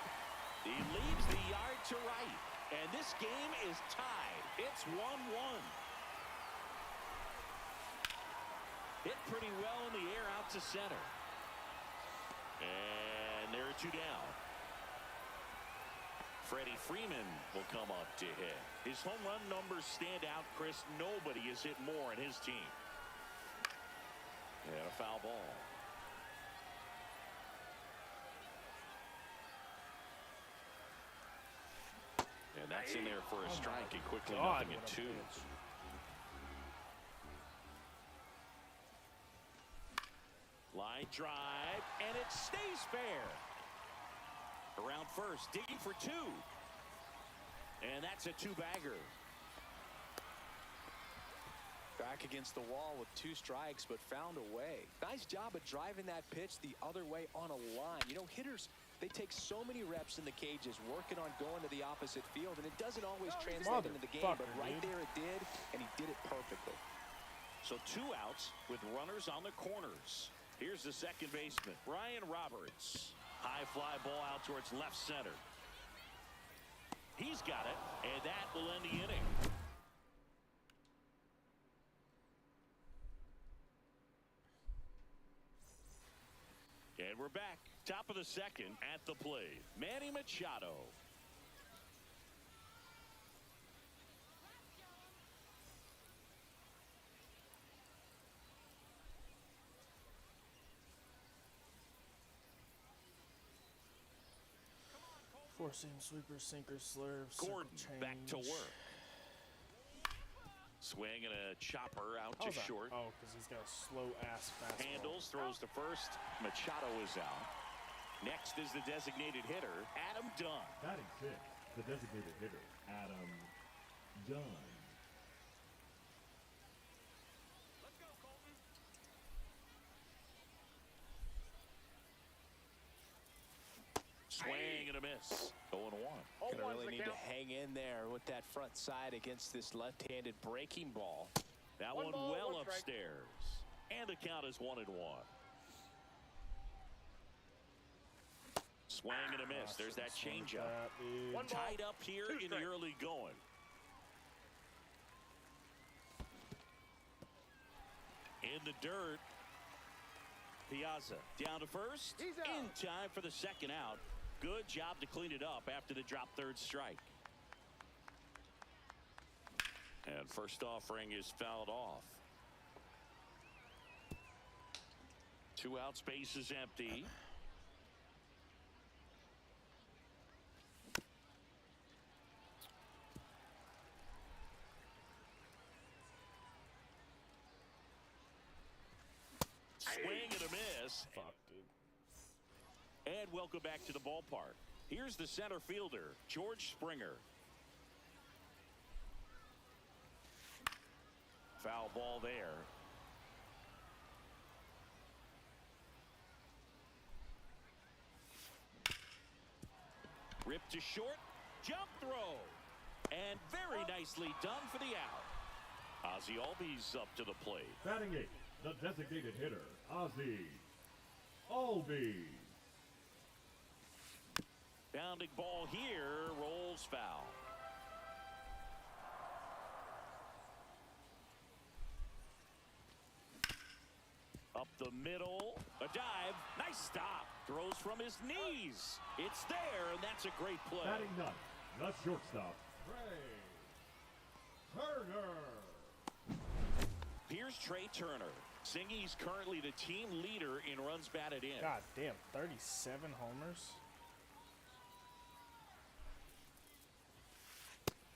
He leaves the yard to right. And this game is tied. It's 1-1. Hit pretty well in the air out to center. And there are 2 down. Freddie Freeman will come up to hit. His home run numbers stand out, Chris. Nobody has hit more in his team. And a foul ball. And that's in there for a strike, and quickly nothing at 2. Line drive, and it stays fair. Around first, digging for 2. And that's a 2-bagger. Back against the wall with 2 strikes, but found a way. Nice job of driving that pitch the other way on a line. You know, hitters, they take so many reps in the cages working on going to the opposite field, and it doesn't always translate into the game, but right there it did, and he did it perfectly. So 2 outs with runners on the corners. Here's the second baseman, Ryan Roberts. High fly ball out towards left center. He's got it, and that will end the inning. And we're back. Top of the second at the plate. Manny Machado. Four seam sweeper, sinker, slurve, Gordon change. back to work. Swing and a chopper out How's to that? short. Oh, because he's got a slow-ass fastball. Handles, throws to first. Machado is out. Next is the designated hitter, Adam Dunn. Batting sixth, the designated hitter, Adam Dunn. Swing and a miss. 0-1. Gonna really need to hang in there with that front side against this left-handed breaking ball. That One one ball, well one strike. upstairs. And the count is 1-1. Swing and a miss. There's that changeup. One ball, Tied up here two in the strikes. early going. In the dirt. Piazza down to first. He's out. In time for the second out. Good job to clean it up after the drop third strike. And first offering is fouled off. 2 out, space is empty. Swing and a miss. Fuck, dude. And welcome back to the ballpark. Here's the center fielder, George Springer. Foul ball there. Ripped to short, jump throw. And very nicely done for the out. Ozzie Albies up to the plate. Batting eighth, the designated hitter, Ozzie Albies. Bounding ball here, rolls foul. Up the middle, a dive, nice stop. Throws from his knees. It's there, and that's a great play. Batting ninth, the shortstop, Trey Turner. Here's Trey Turner. Singing he's currently the team leader in runs batted in. God damn, 37 homers?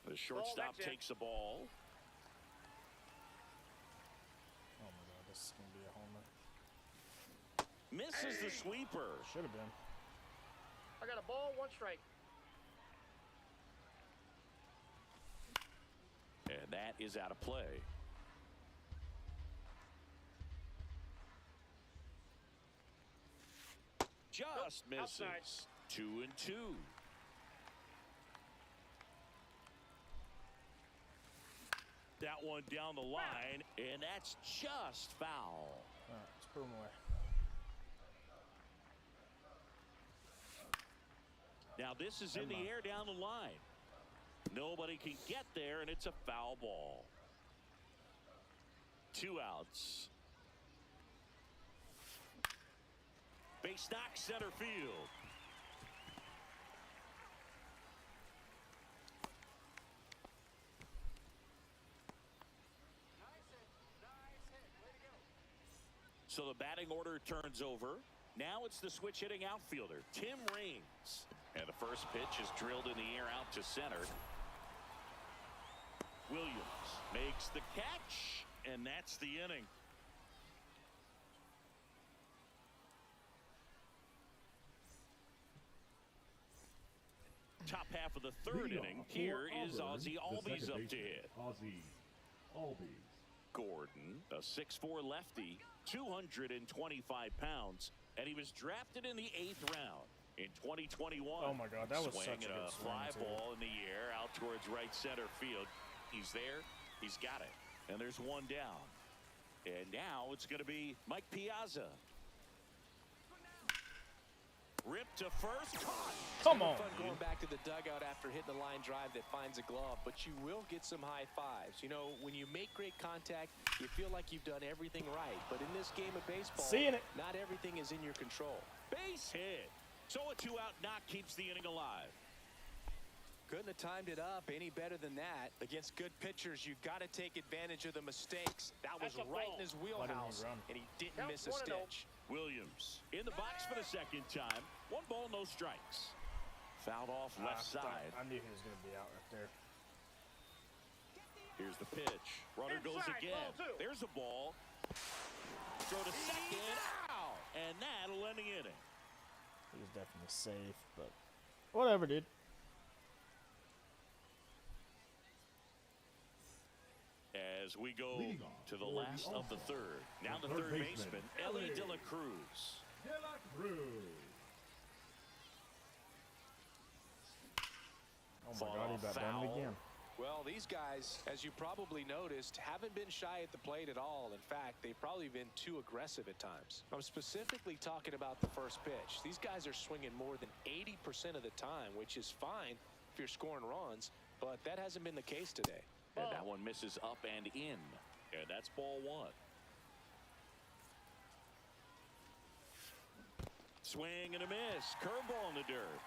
The shortstop that's it. takes the ball. Oh my god, this is going to be a homer. Misses the sweeper. Should have been. I got a ball, 1 strike. And that is out of play. Just Nope, misses. outside. 2-2. That one down the line, and that's just foul. All right, let's put him away. Now this is in Never the mind. air down the line. Nobody can get there, and it's a foul ball. 2 outs. Base knock center field. So the batting order turns over. Now it's the switch hitting outfielder, Tim Raines. And the first pitch is drilled in the air out to center. Williams makes the catch, and that's the inning. Top half of the third Leadoff inning. for Here is Auburn, Ozzie the Albies second up to baseman, hit. Ozzie Albies. Gordon, a 6'4 lefty, 225 pounds, and he was drafted in the 8th round in 2021. Oh my god, that was Swing such a and good a swing, fly too. ball in the air out towards right center field. He's there. He's got it. And there's one down. And now it's going to be Mike Piazza. Ripped to first. Caught. Come on, Fun dude. going back to the dugout after hitting the line drive that finds a glove, but you will get some high fives. You know, when you make great contact, you feel like you've done everything right. But in this game of baseball, Seeing it. not everything is in your control. Base hit. So a 2-out knock keeps the inning alive. Couldn't have timed it up any better than that. Against good pitchers, you've got to take advantage of the mistakes. That was That's a right ball. in his Why didn't he wheelhouse, run? and he didn't Count miss a 1-0. stitch. Williams in the box for the second time. 1 ball, no strikes. Fouled off left side. I knew he was going to be out right there. Here's the pitch. Runner goes Inside, again. ball 2. There's a ball. Throw to second. Out. And that'll end the inning. He was definitely safe, but whatever, dude. As we go Leading off to the for last the of the offense, third. Now the the third third baseman, baseman, Ellie Ellie De La Cruz. De La Cruz. Oh my Fought God, he off got done foul. again. Well, these guys, as you probably noticed, haven't been shy at the plate at all. In fact, they've probably been too aggressive at times. I'm specifically talking about the first pitch. These guys are swinging more than 80% of the time, which is fine if you're scoring runs, but that hasn't been the case today. And that one misses up and in. And that's ball 1. Swing and a miss. Curveball in the dirt.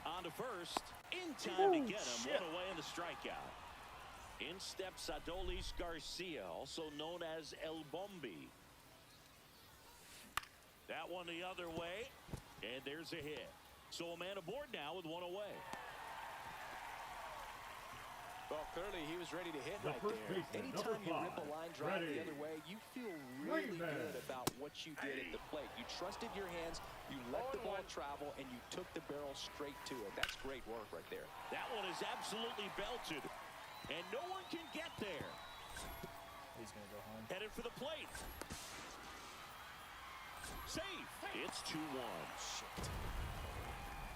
On to first. In time to get him. Shit. One away in the strikeout. In steps Adolis Garcia, also known as El Bombi. That one the other way. And there's a hit. So a man aboard now with one away. Well, clearly he was ready to hit The right first there. baseman, Anytime you number rip a 5, line drive ready. the other way, you feel really Wayman. good about what you did at the plate. You trusted your hands, you let the ball travel, and you took the barrel straight to it. That's great work right there. That one is absolutely belted. And no one can get there. He's gonna go home. Headed for the plate. Safe. It's 2-1.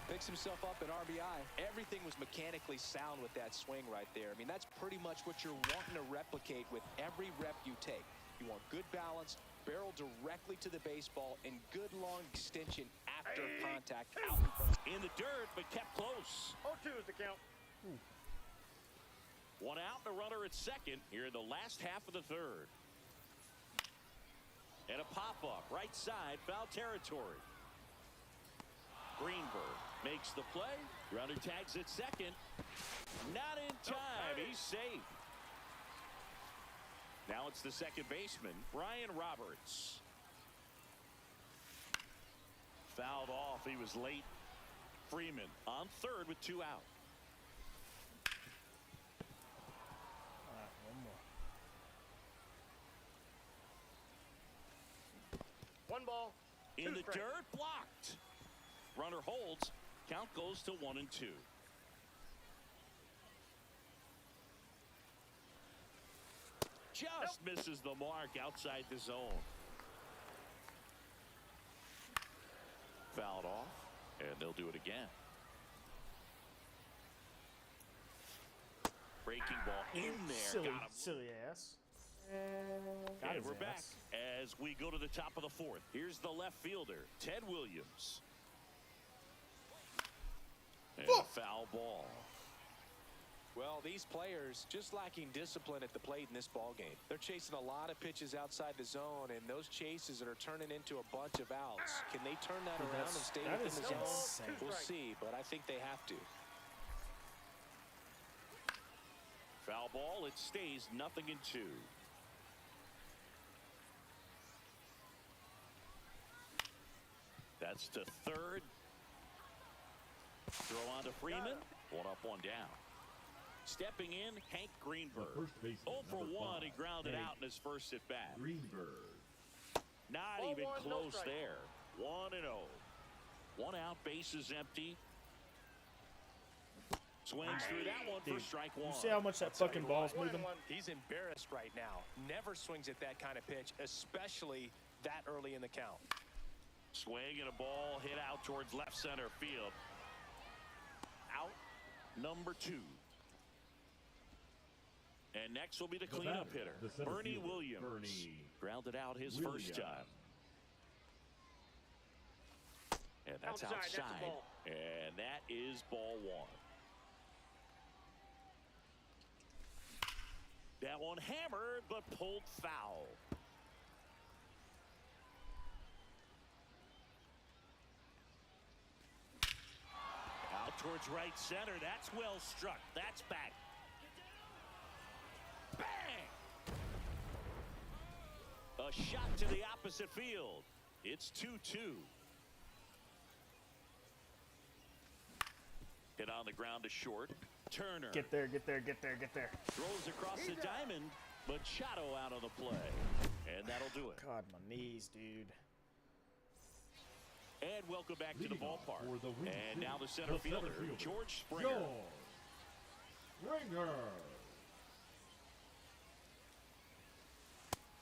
Picks himself up at RBI. Everything was mechanically sound with that swing right there. I mean, that's pretty much what you're wanting to replicate with every rep you take. You want good balance, barrel directly to the baseball, and good long extension after contact out in front. In the dirt, but kept close. 0-2 is the count. One out and a runner at second here in the last half of the third. And a pop-up, right side, foul territory. Greenberg makes the play. Runner tags at second. Not in time. He's safe. Now it's the second baseman, Brian Roberts. Fouled off. He was late. Freeman on third with 2 out. All right, one more. 1 ball. In 2 the strikes. dirt, blocked. Runner holds. Count goes to 1 and 2. Just misses the mark outside the zone. Fouled off, and they'll do it again. Breaking ball in there. Silly, Got him. silly ass. Got And his we're back ass. as we go to the top of the fourth. Here's the left fielder, Ted Williams. And a foul ball. Well, these players just lacking discipline at the plate in this ball game. They're chasing a lot of pitches outside the zone, and those chases that are turning into a bunch of outs. Can they turn that Dude, around that's- and stay that within is the zone? insane. We'll see, but I think they have to. Foul ball. It stays 0-2. That's to third. Throw on to Freeman. 1 up, 1 down. Stepping in, Hank Greenberg. The first baseman, 0 for number 1. He 5, grounded Hank out in his first at bat. Greenberg. Not Ball even 1, no close strike. there. 1-0. 1 out, bases empty. Swings through that one for Dude, strike You 1. see how much that fucking ball's 1 moving? and 1. He's embarrassed right now. Never swings at that kind of pitch, especially that early in the count. Swing and a ball hit out towards left center field. Out number 2. And next will be the cleanup batter, hitter, the center Bernie fielder, Williams. Bernie Grounded out his first Williams. time. And that's Outside, outside. that's a ball. And that is ball 1. That one hammered, but pulled foul. Out towards right center. That's well struck. That's back. Bang! A shot to the opposite field. It's 2-2. Hit on the ground to short. Turner. Get there, get there, get there, get there. Throws across the diamond. Machado out of the play. And that'll do it. God, my knees, dude. And welcome back to the ballpark. For the Windy And City, now the center fielder, George Springer. George Springer.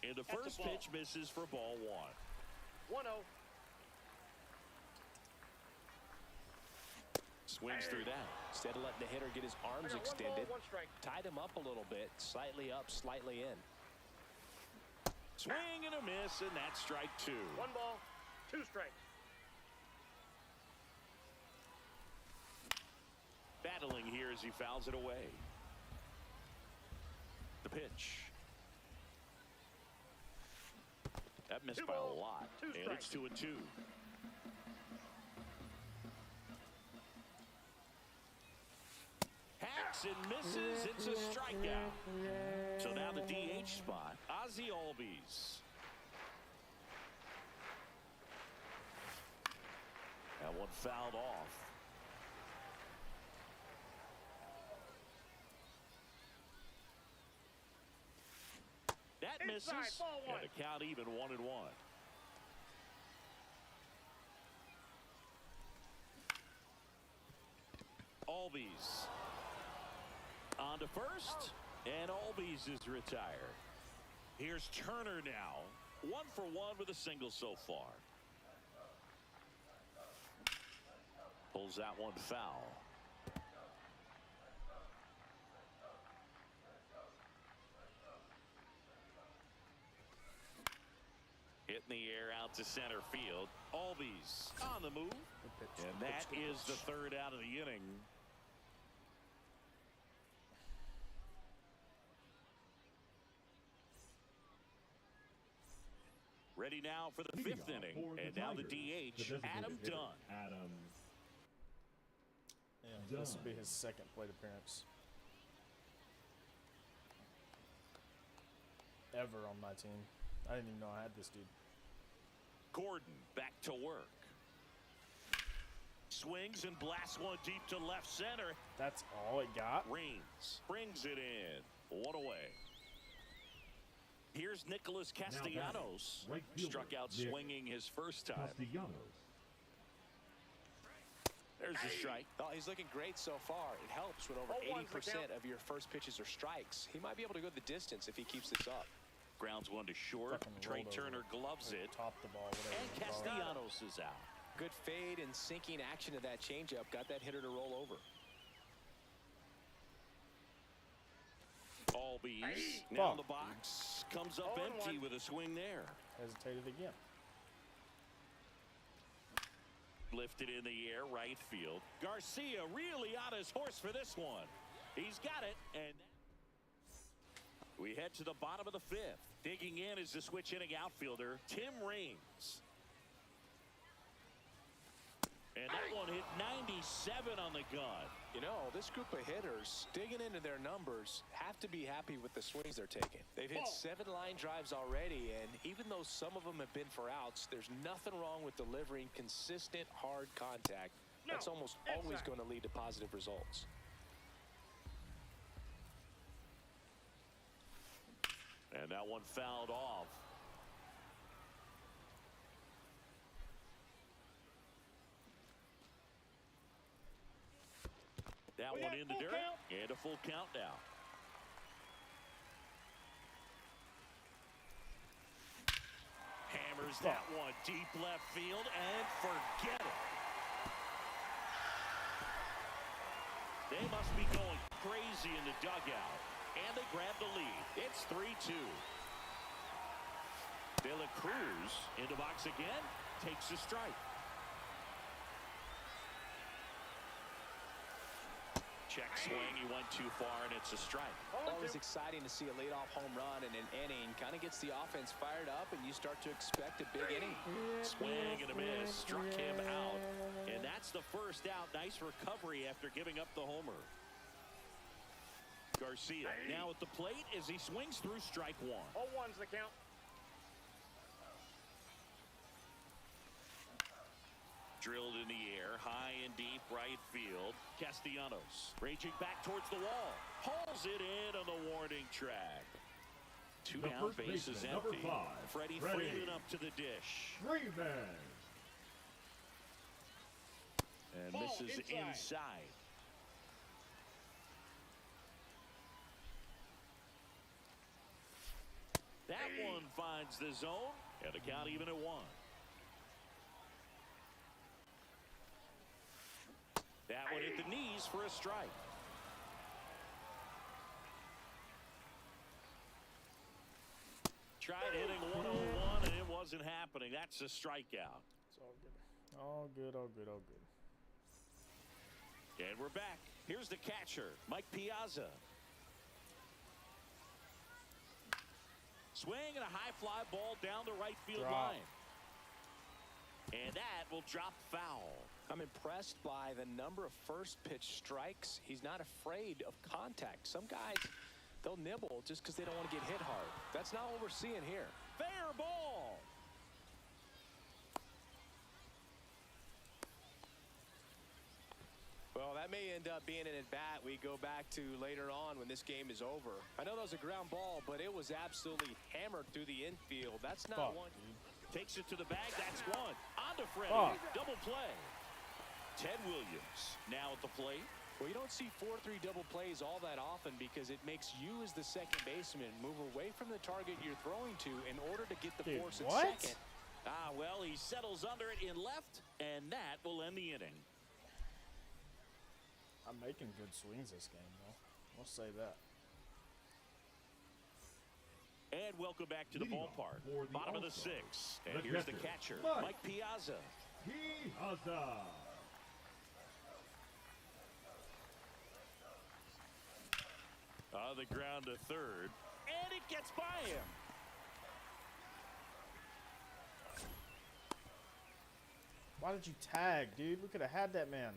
And the first pitch misses for ball one. 1-0. Swings through that. Instead of letting the hitter get his I arms got 1 extended, ball, 1 strike. tied him up a little bit, slightly up, slightly in. Swing and a miss, and that's strike 2. 1 ball, 2 strikes. Battling here as he fouls it away. The pitch. That missed 2 by a balls, lot. 2 And it's strikes. 2-2. Hacks and misses. It's a strikeout. So now the DH spot, Ozzie Albies. That one fouled off. That misses. Inside, ball 1. And the count even 1-1. Albies on to first, and Albies is retired. Here's Turner now, 1 for 1 with a single so far. Pulls that one foul. Hit in the air out to center field. Albies on the move. And that is the third out of the inning. Ready now for the Leading 5th off inning. for the And now the Tigers, DH, designated Adam hitter, Dunn. Adam Yeah, this will be his 2nd plate appearance ever on my team. I didn't even know I had this dude. Gordon back to work. Swings and blasts one deep to left center. That's all it got? Reigns brings it in. 1 away. Here's Nicholas Castellanos. right fielder, Struck out Nick swinging his first time. Castellanos. There's the strike. Oh, he's looking great so far. It helps when over 80% of your first pitches are strikes. He might be able to go the distance if he keeps this up. Grounds one to short. Fucking Trey rolled Turner over. gloves it. Top the ball, whatever. And you call it. Castellanos is out. Good fade and sinking action of that changeup got that hitter to roll over. Albies now in the Fuck. box. Comes up 0-1. empty with a swing there. Hesitated again. Lifted in the air, right field. Garcia really on his horse for this one. He's got it, and we head to the bottom of the 5th. Digging in is the switch inning outfielder, Tim Raines. And that one hit 97 on the gun. You know, this group of hitters, digging into their numbers, have to be happy with the swings they're taking. They've hit 7 line drives already, and even though some of them have been for outs, there's nothing wrong with delivering consistent, hard contact. That's almost always going to lead to positive results. And that one fouled off. That one in the dirt, and a full count now. Hammers that one deep left field, and forget it. They must be going crazy in the dugout, and they grab the lead. It's 3-2. De La Cruz into box again, takes a strike. Check swing, he went too far, and it's a strike. Always exciting to see a leadoff home run in an inning. Kind of gets the offense fired up, and you start to expect a big inning. Swing and a miss, struck him out, and that's the first out. Nice recovery after giving up the homer. Garcia now at the plate as he swings through strike 1. 0-1's the count. Drilled in the air, high and in deep right field. Castellanos raging back towards the wall. Hauls it in on the warning track. Two The down, first base is baseman, number empty. 5, Freddie Freeman up to the dish. Freeman. And Ball misses inside. That one finds the zone, and the count even at 1. That one hit the knees for a strike. Tried hitting 101, and it wasn't happening. That's a strikeout. It's all good. All good, all good, all good. And we're back. Here's the catcher, Mike Piazza. Swing and a high fly ball down the right field line. And that will drop foul. I'm impressed by the number of first pitch strikes. He's not afraid of contact. Some guys, they'll nibble just because they don't want to get hit hard. That's not what we're seeing here. Fair ball. Well, that may end up being an at-bat we go back to later on when this game is over. I know that was a ground ball, but it was absolutely hammered through the infield. That's not one. Takes it to the bag. That's one. On to Freddie. Double play. Ted Williams now at the plate. Well, you don't see 4-3 double plays all that often because it makes you as the second baseman move away from the target you're throwing to in order to get the force at second. Well, he settles under it in left, and that will end the inning. I'm making good swings this game, though. I'll say that. And welcome back to the ballpark. Bottom of the 6th. And here's the catcher, Mike Piazza. Piazza. On the ground to third. And it gets by him. Why did you tag, dude? We could have had that man.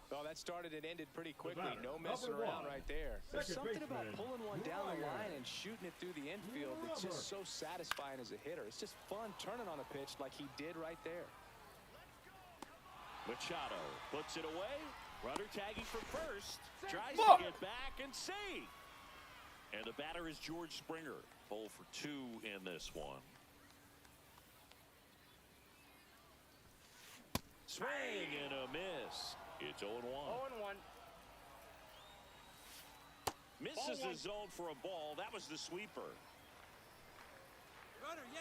Well, that started and ended pretty quickly. No messing around right there. There's something about pulling one down the line and shooting it through the infield that's just so satisfying as a hitter. It's just fun turning on a pitch like he did right there. Machado puts it away. Runner tagging from first. Tries to get back and save. And the batter is George Springer. 0 for 2 in this one. Swing and a miss. It's 0-1. 0-1. Misses the zone for a ball. That was the sweeper.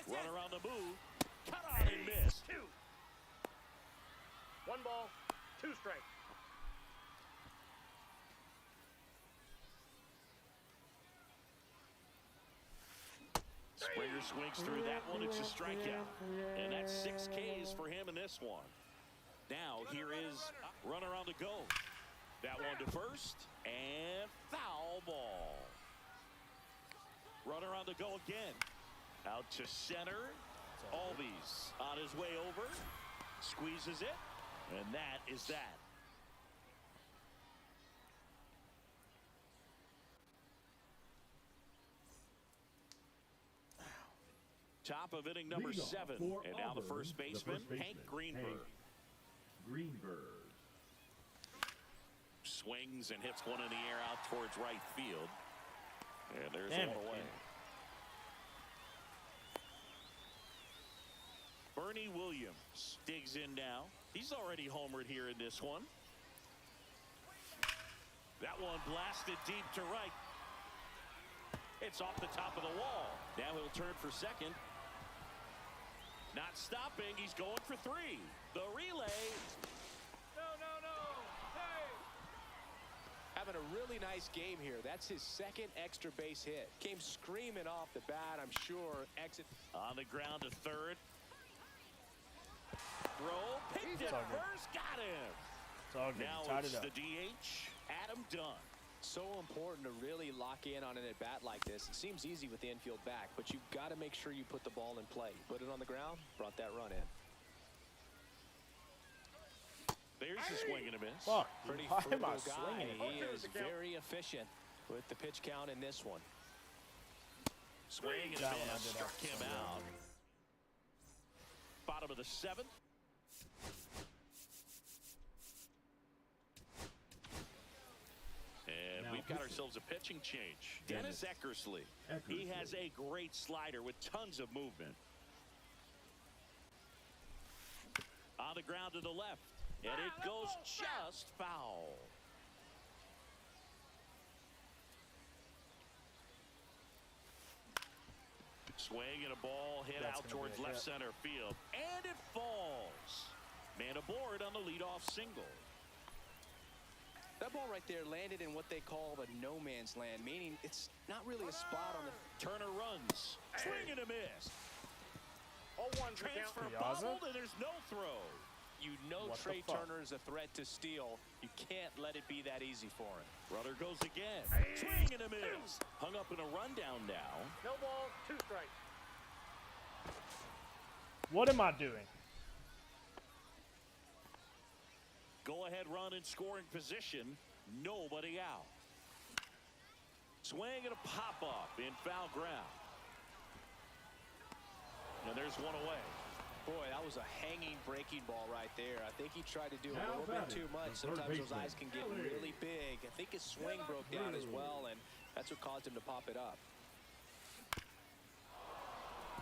Runner on the move. Cut on and missed. 2. 1 ball, 2 strikes. Springer swings through that one. It's a strikeout. And that's 6 Ks for him in this one. Now here is runner on the go. That one to first. And foul ball. Runner on the go again. Out to center. Albies on his way over. Squeezes it. And that is that. Top of inning number 7. And now the first baseman, Hank Greenberg. Swings and hits one in the air out towards right field. And there's one away. Bernie Williams digs in now. He's already homered here in this one. That one blasted deep to right. It's off the top of the wall. Now he'll turn for second. Not stopping. He's going for 3. The relay. No. Hey. Having a really nice game here. That's his second extra base hit. Came screaming off the bat, I'm sure. Exit. On the ground to third. Throw. Picked it first. Got him. It's all good. Now it's the DH, Adam Dunn. So important to really lock in on an at-bat like this. It seems easy with the infield back, but you've got to make sure you put the ball in play. Put it on the ground, brought that run in. There's the swing and a miss. Fuck. Pretty Why am frugal I guy. swinging? He is very efficient with the pitch count in this one. Swing and a miss. Struck him out. Bottom of the 7th. we've got ourselves a pitching change. Dennis Eckersley. He has a great slider with tons of movement. On the ground to the left. And it goes just foul. Swing and a ball hit out towards left center field. And it falls. Man aboard on the leadoff single. That ball right there landed in what they call the no man's land, meaning it's not really a spot on the... Turner runs. Swing and a miss. 0-1 Transfer Piazza? bobbled, and there's no throw. You know What the Trey fuck? Turner is a threat to steal. You can't let it be that easy for him. Runner goes again. Swing and a miss. Hung up in a rundown now. No ball, 2 strikes. What am I doing? Go ahead run in scoring position. Nobody out. Swing and a pop up in foul ground. And there's one away. Boy, that was a hanging breaking ball right there. I think he tried to do a Now little bit batting, too much. the third Sometimes those baseman, eyes can get Ellie. really big. I think his swing broke down as well, and that's what caused him to pop it up.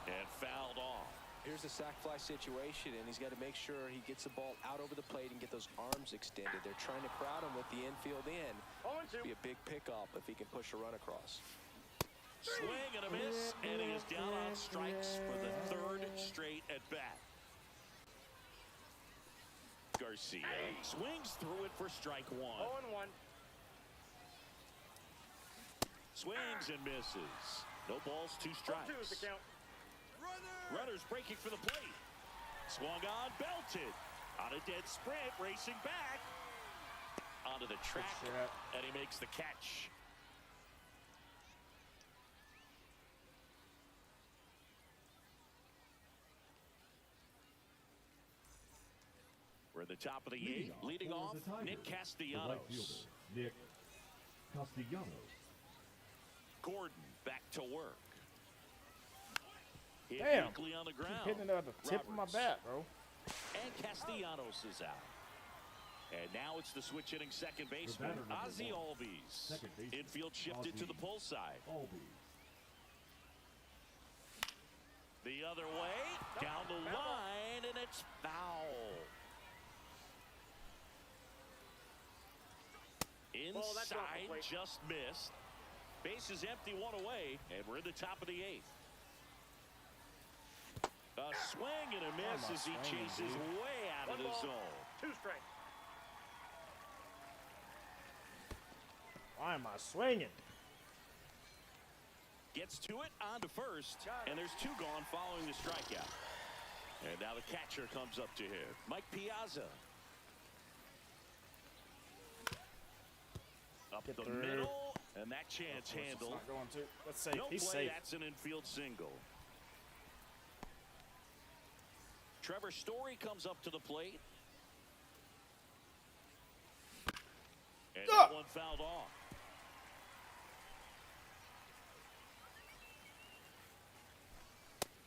And fouled off. Here's the sac fly situation, and he's got to make sure he gets the ball out over the plate and get those arms extended. They're trying to crowd him with the infield in. 0-2. Be a big pickup if he can push a run across. Swing and a miss, and he is down on strikes for the 3rd straight at bat. Garcia swings through it for strike 1. 0-1. Swings and misses. No balls, 2 strikes. 2 is the count. Runners breaking for the plate. Swung on, belted. On a dead sprint, racing back. Onto the track, shit. and he makes the catch. We're at the top of the 8th. Leading for off, the Tigers, Nick the right Castellanos. fielder, Nick Castellanos. Gordon back to work. Hit Damn. weakly on the ground. Keep hitting it at the tip of my Roberts. bat, bro. And Castellanos is out. And now it's the switch hitting second baseman, batter number Ozzy 1. Albies. Second baseman, Infield shifted to Ozzy the pull side. Albies. The other way, down the line, and it's foul. that's off the Inside, plate. just missed. Base is empty, 1 away, and we're in the top of the 8th. A swing and a miss am I as he swinging, chases dude? way out of 1 the ball, zone. 2 strikes. Why am I swinging? Gets to it, on to first, and there's 2 gone following the strikeout. And now the catcher comes up to him, Mike Piazza. Up Get the through. middle, and that chance It's handled. not going to. Let's safe. No He's play, safe. that's an infield single. Trevor Story comes up to the plate. And that one fouled off.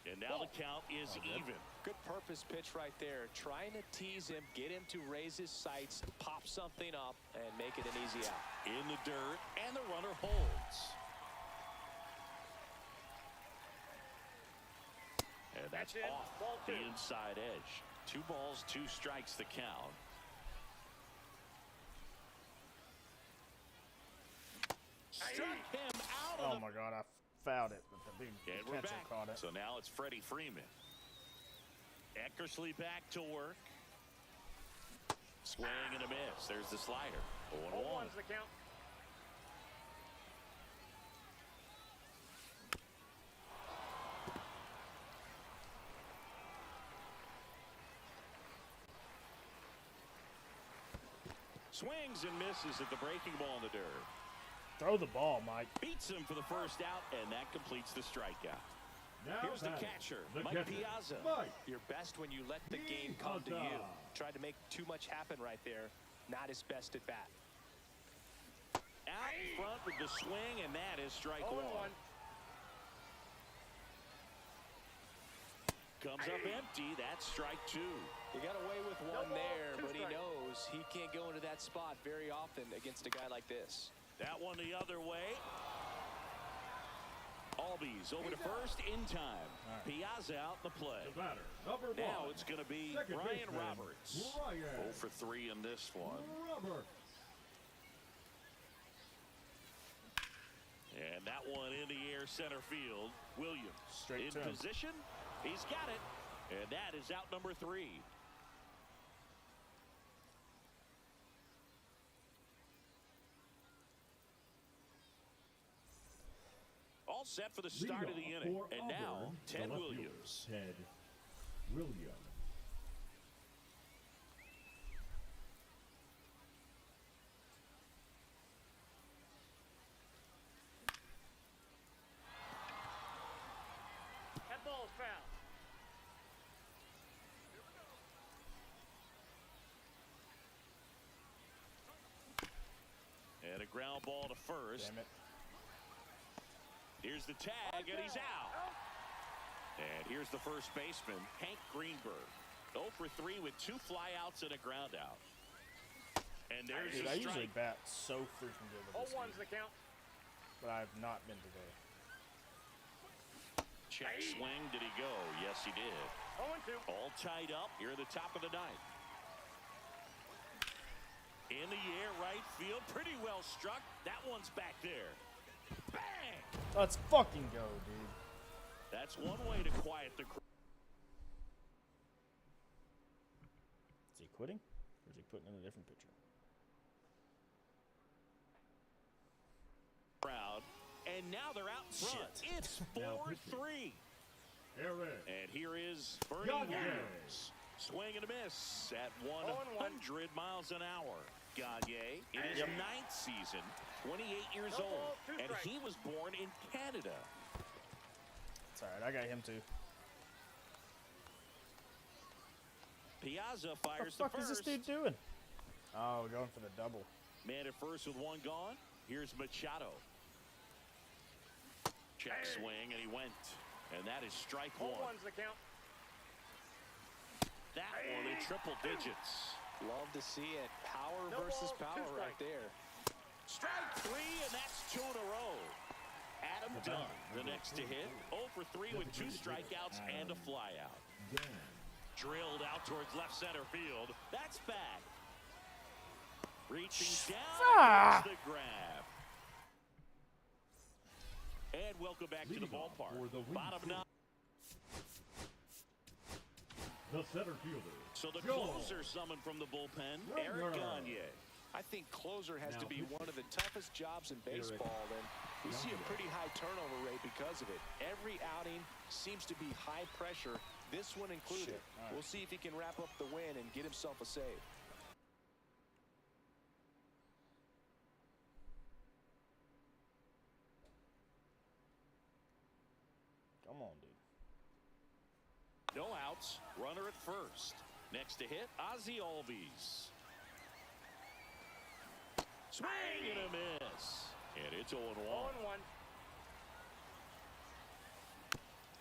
And now the count is even. Good purpose pitch right there. Trying to tease him, get him to raise his sights, pop something up, and make it an easy out. In the dirt, and the runner holds. And that's That's it. off Ball the 2. inside edge. 2 balls, 2 strikes the count. Struck him out of Oh my God, I fouled it, but the big And we're catcher back. caught it. So now it's Freddie Freeman. Eckersley back to work. Swing and a miss. There's the slider. 0-1. 0-1's the count. Swings and misses at the breaking ball in the dirt. Throw the ball, Mike. Beats him for the first out, and that completes the strikeout. Now Here's the batting, catcher, the Mike catcher, Piazza. Mike You're best when you let the game come to you. Tried to make too much happen right there. Not his best at bat. Out in front with the swing, and that is strike 0-1. 1. Comes up empty. That's strike 2. He got away with one ball, there, 2 but he strikes. knows he can't go into that spot very often against a guy like this. That one the other way. Albies over to first in time. Right. Piazza out in the play. The batter, number Now one, it's going to be second Brian baseman, Roberts. Brian 0 for 3 in this one. Roberts. And that one in the air center field. Williams Straight in to him. position. He's got it. And that is out number 3. All set for the start of the Leadoff inning. for And now, Auburn, Ted the left Williams. fielder, Ted Williams. That ball's foul. And a ground ball to first. Damn it. Here's the tag, and he's out. And here's the first baseman, Hank Greenberg. 0 for 3 with 2 flyouts and a ground out. And there's Dude, a I usually strike. bat so freaking good with this 0-1's game, the count. but I've not been today. Check swing. Did he go? Yes, he did. 0-2. All tied up here at the top of the ninth. In the air, right field. Pretty well struck. That one's back there. Bang! Let's fucking go, dude. That's one way to quiet the Is he quitting? Or is he putting in a different pitcher? crowd. And now they're out in front. Shit. It's Now 4-3. Eric. And here is Bernie Gagne. Williams. Swing and a miss at 100 miles an hour. Gagne in his 9th season, 28 years No old. ball, 2 And strikes. he was born in Canada. It's alright, I got him too. Piazza What fires the fuck to is this first. dude doing? Oh, we're going for the double. Man at first with 1 gone. Here's Machado. Check swing, and he went. And that is strike 1. 0-1's the count. That one in triple digits. Love to see it. Power No versus balls, 2 power right strikes. there. Strike 3, and that's 2 in a row. Adam Dunn, the next to hit. 0 for 3 with 2 strikeouts and a flyout. Drilled out towards left center field. That's back. Reaching down, the grab. And welcome back to the ballpark. For the Bottom 9. The center fielder. So the Joe. closer summoned from the bullpen, Eric Runner. Gagne. I think closer has Now to be pitching. one of the toughest jobs in baseball, and we see a pretty high turnover rate because of it. Every outing seems to be high pressure, this one included. Shit. All right. We'll see if he can wrap up the win and get himself a save. Come on, dude. No outs, runner at first. Next to hit, Ozzie Albies. Swing and a miss. And it's 0-1. 0-1.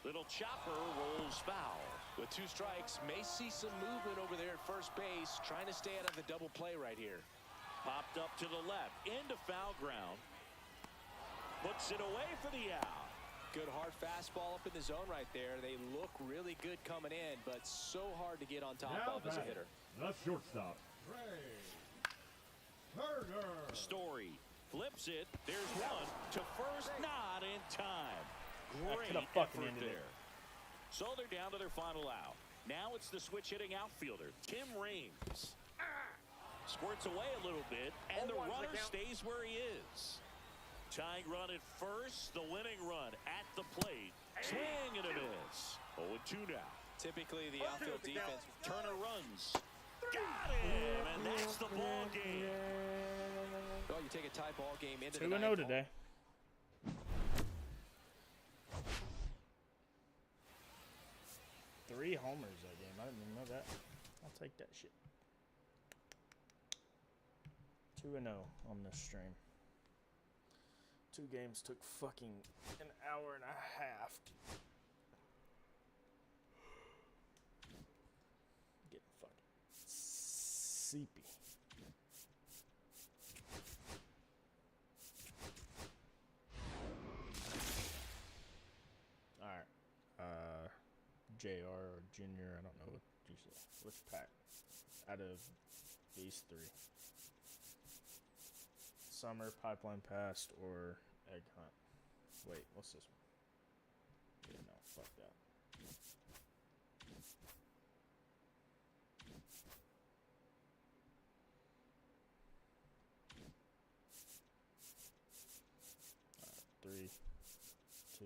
Little chopper rolls foul. With 2 strikes, may see some movement over there at first base, trying to stay out of the double play right here. Popped up to the left, into foul ground. Puts it away for the out. Good hard fastball up in the zone right there. They look really good coming in, but so hard to get on top Now of as a batting, hitter. the shortstop, Ray Turner. Story flips it. There's one to first, not in time. Great coulda fucking effort ended it. there. So they're down to their final out. Now it's the switch hitting outfielder, Tim Raines. Squirts away a little bit, and the 0-1's the runner count. stays where he is. Tying run at first, the winning run at the plate. Swing and a miss. 0-2 now. Typically, the 0-2 outfield the count. defense. Turner runs. Got him, and that's the ball game. Well, you take a tie ball game into the 2-0 ninth. today. Three homers that game. I didn't even know that. I'll take that shit. 2-0 on this stream. 2 games took fucking an hour and a half. Getting fucking sleepy. JR or Junior. I don't know what you say. Which pack? Out of these three. Summer, Pipeline Past, or Egg Hunt. Wait, what's this one? Yeah, no, fuck that. Alright, 3, 2.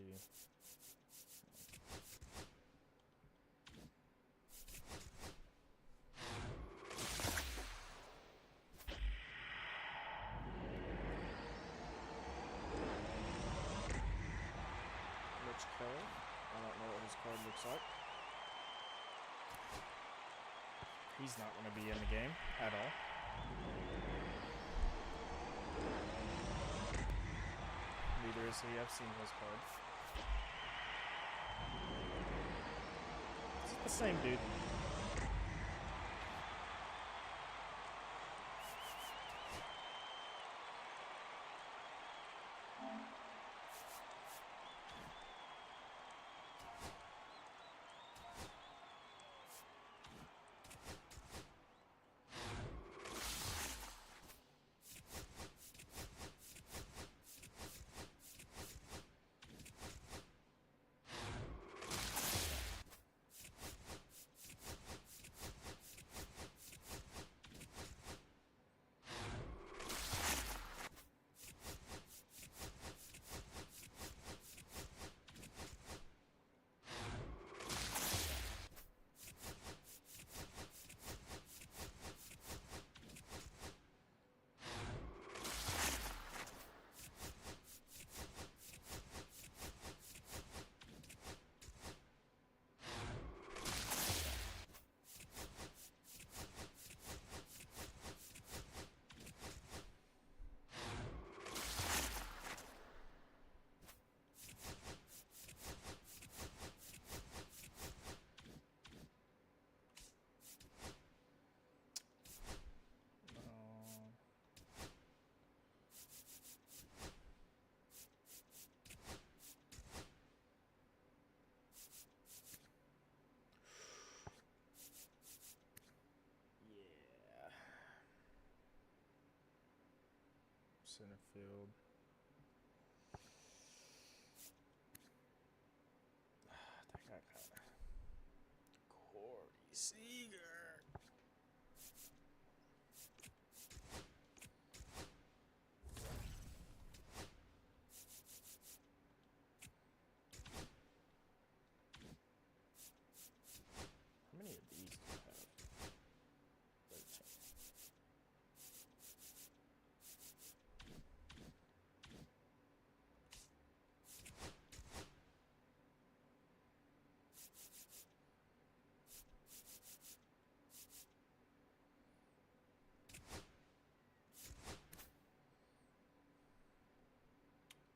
Rich Keller. I don't know what his card looks like. He's not going to be in the game at all. Neither is he. I've seen his card. It's the same dude. Center field. That guy kind of. Corey Seager. How many of these do you have? 13.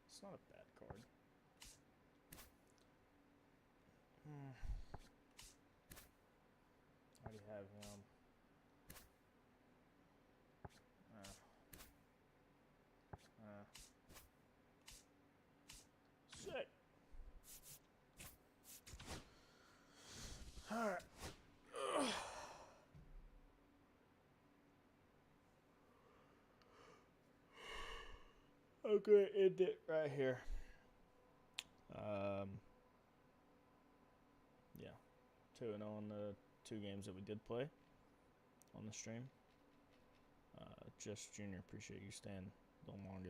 It's not a bad card. I already have him. Sick. Alright. Okay, end it right here. Yeah, 2-0 on the 2 games that we did play on the stream. Just Junior, appreciate you staying the longest.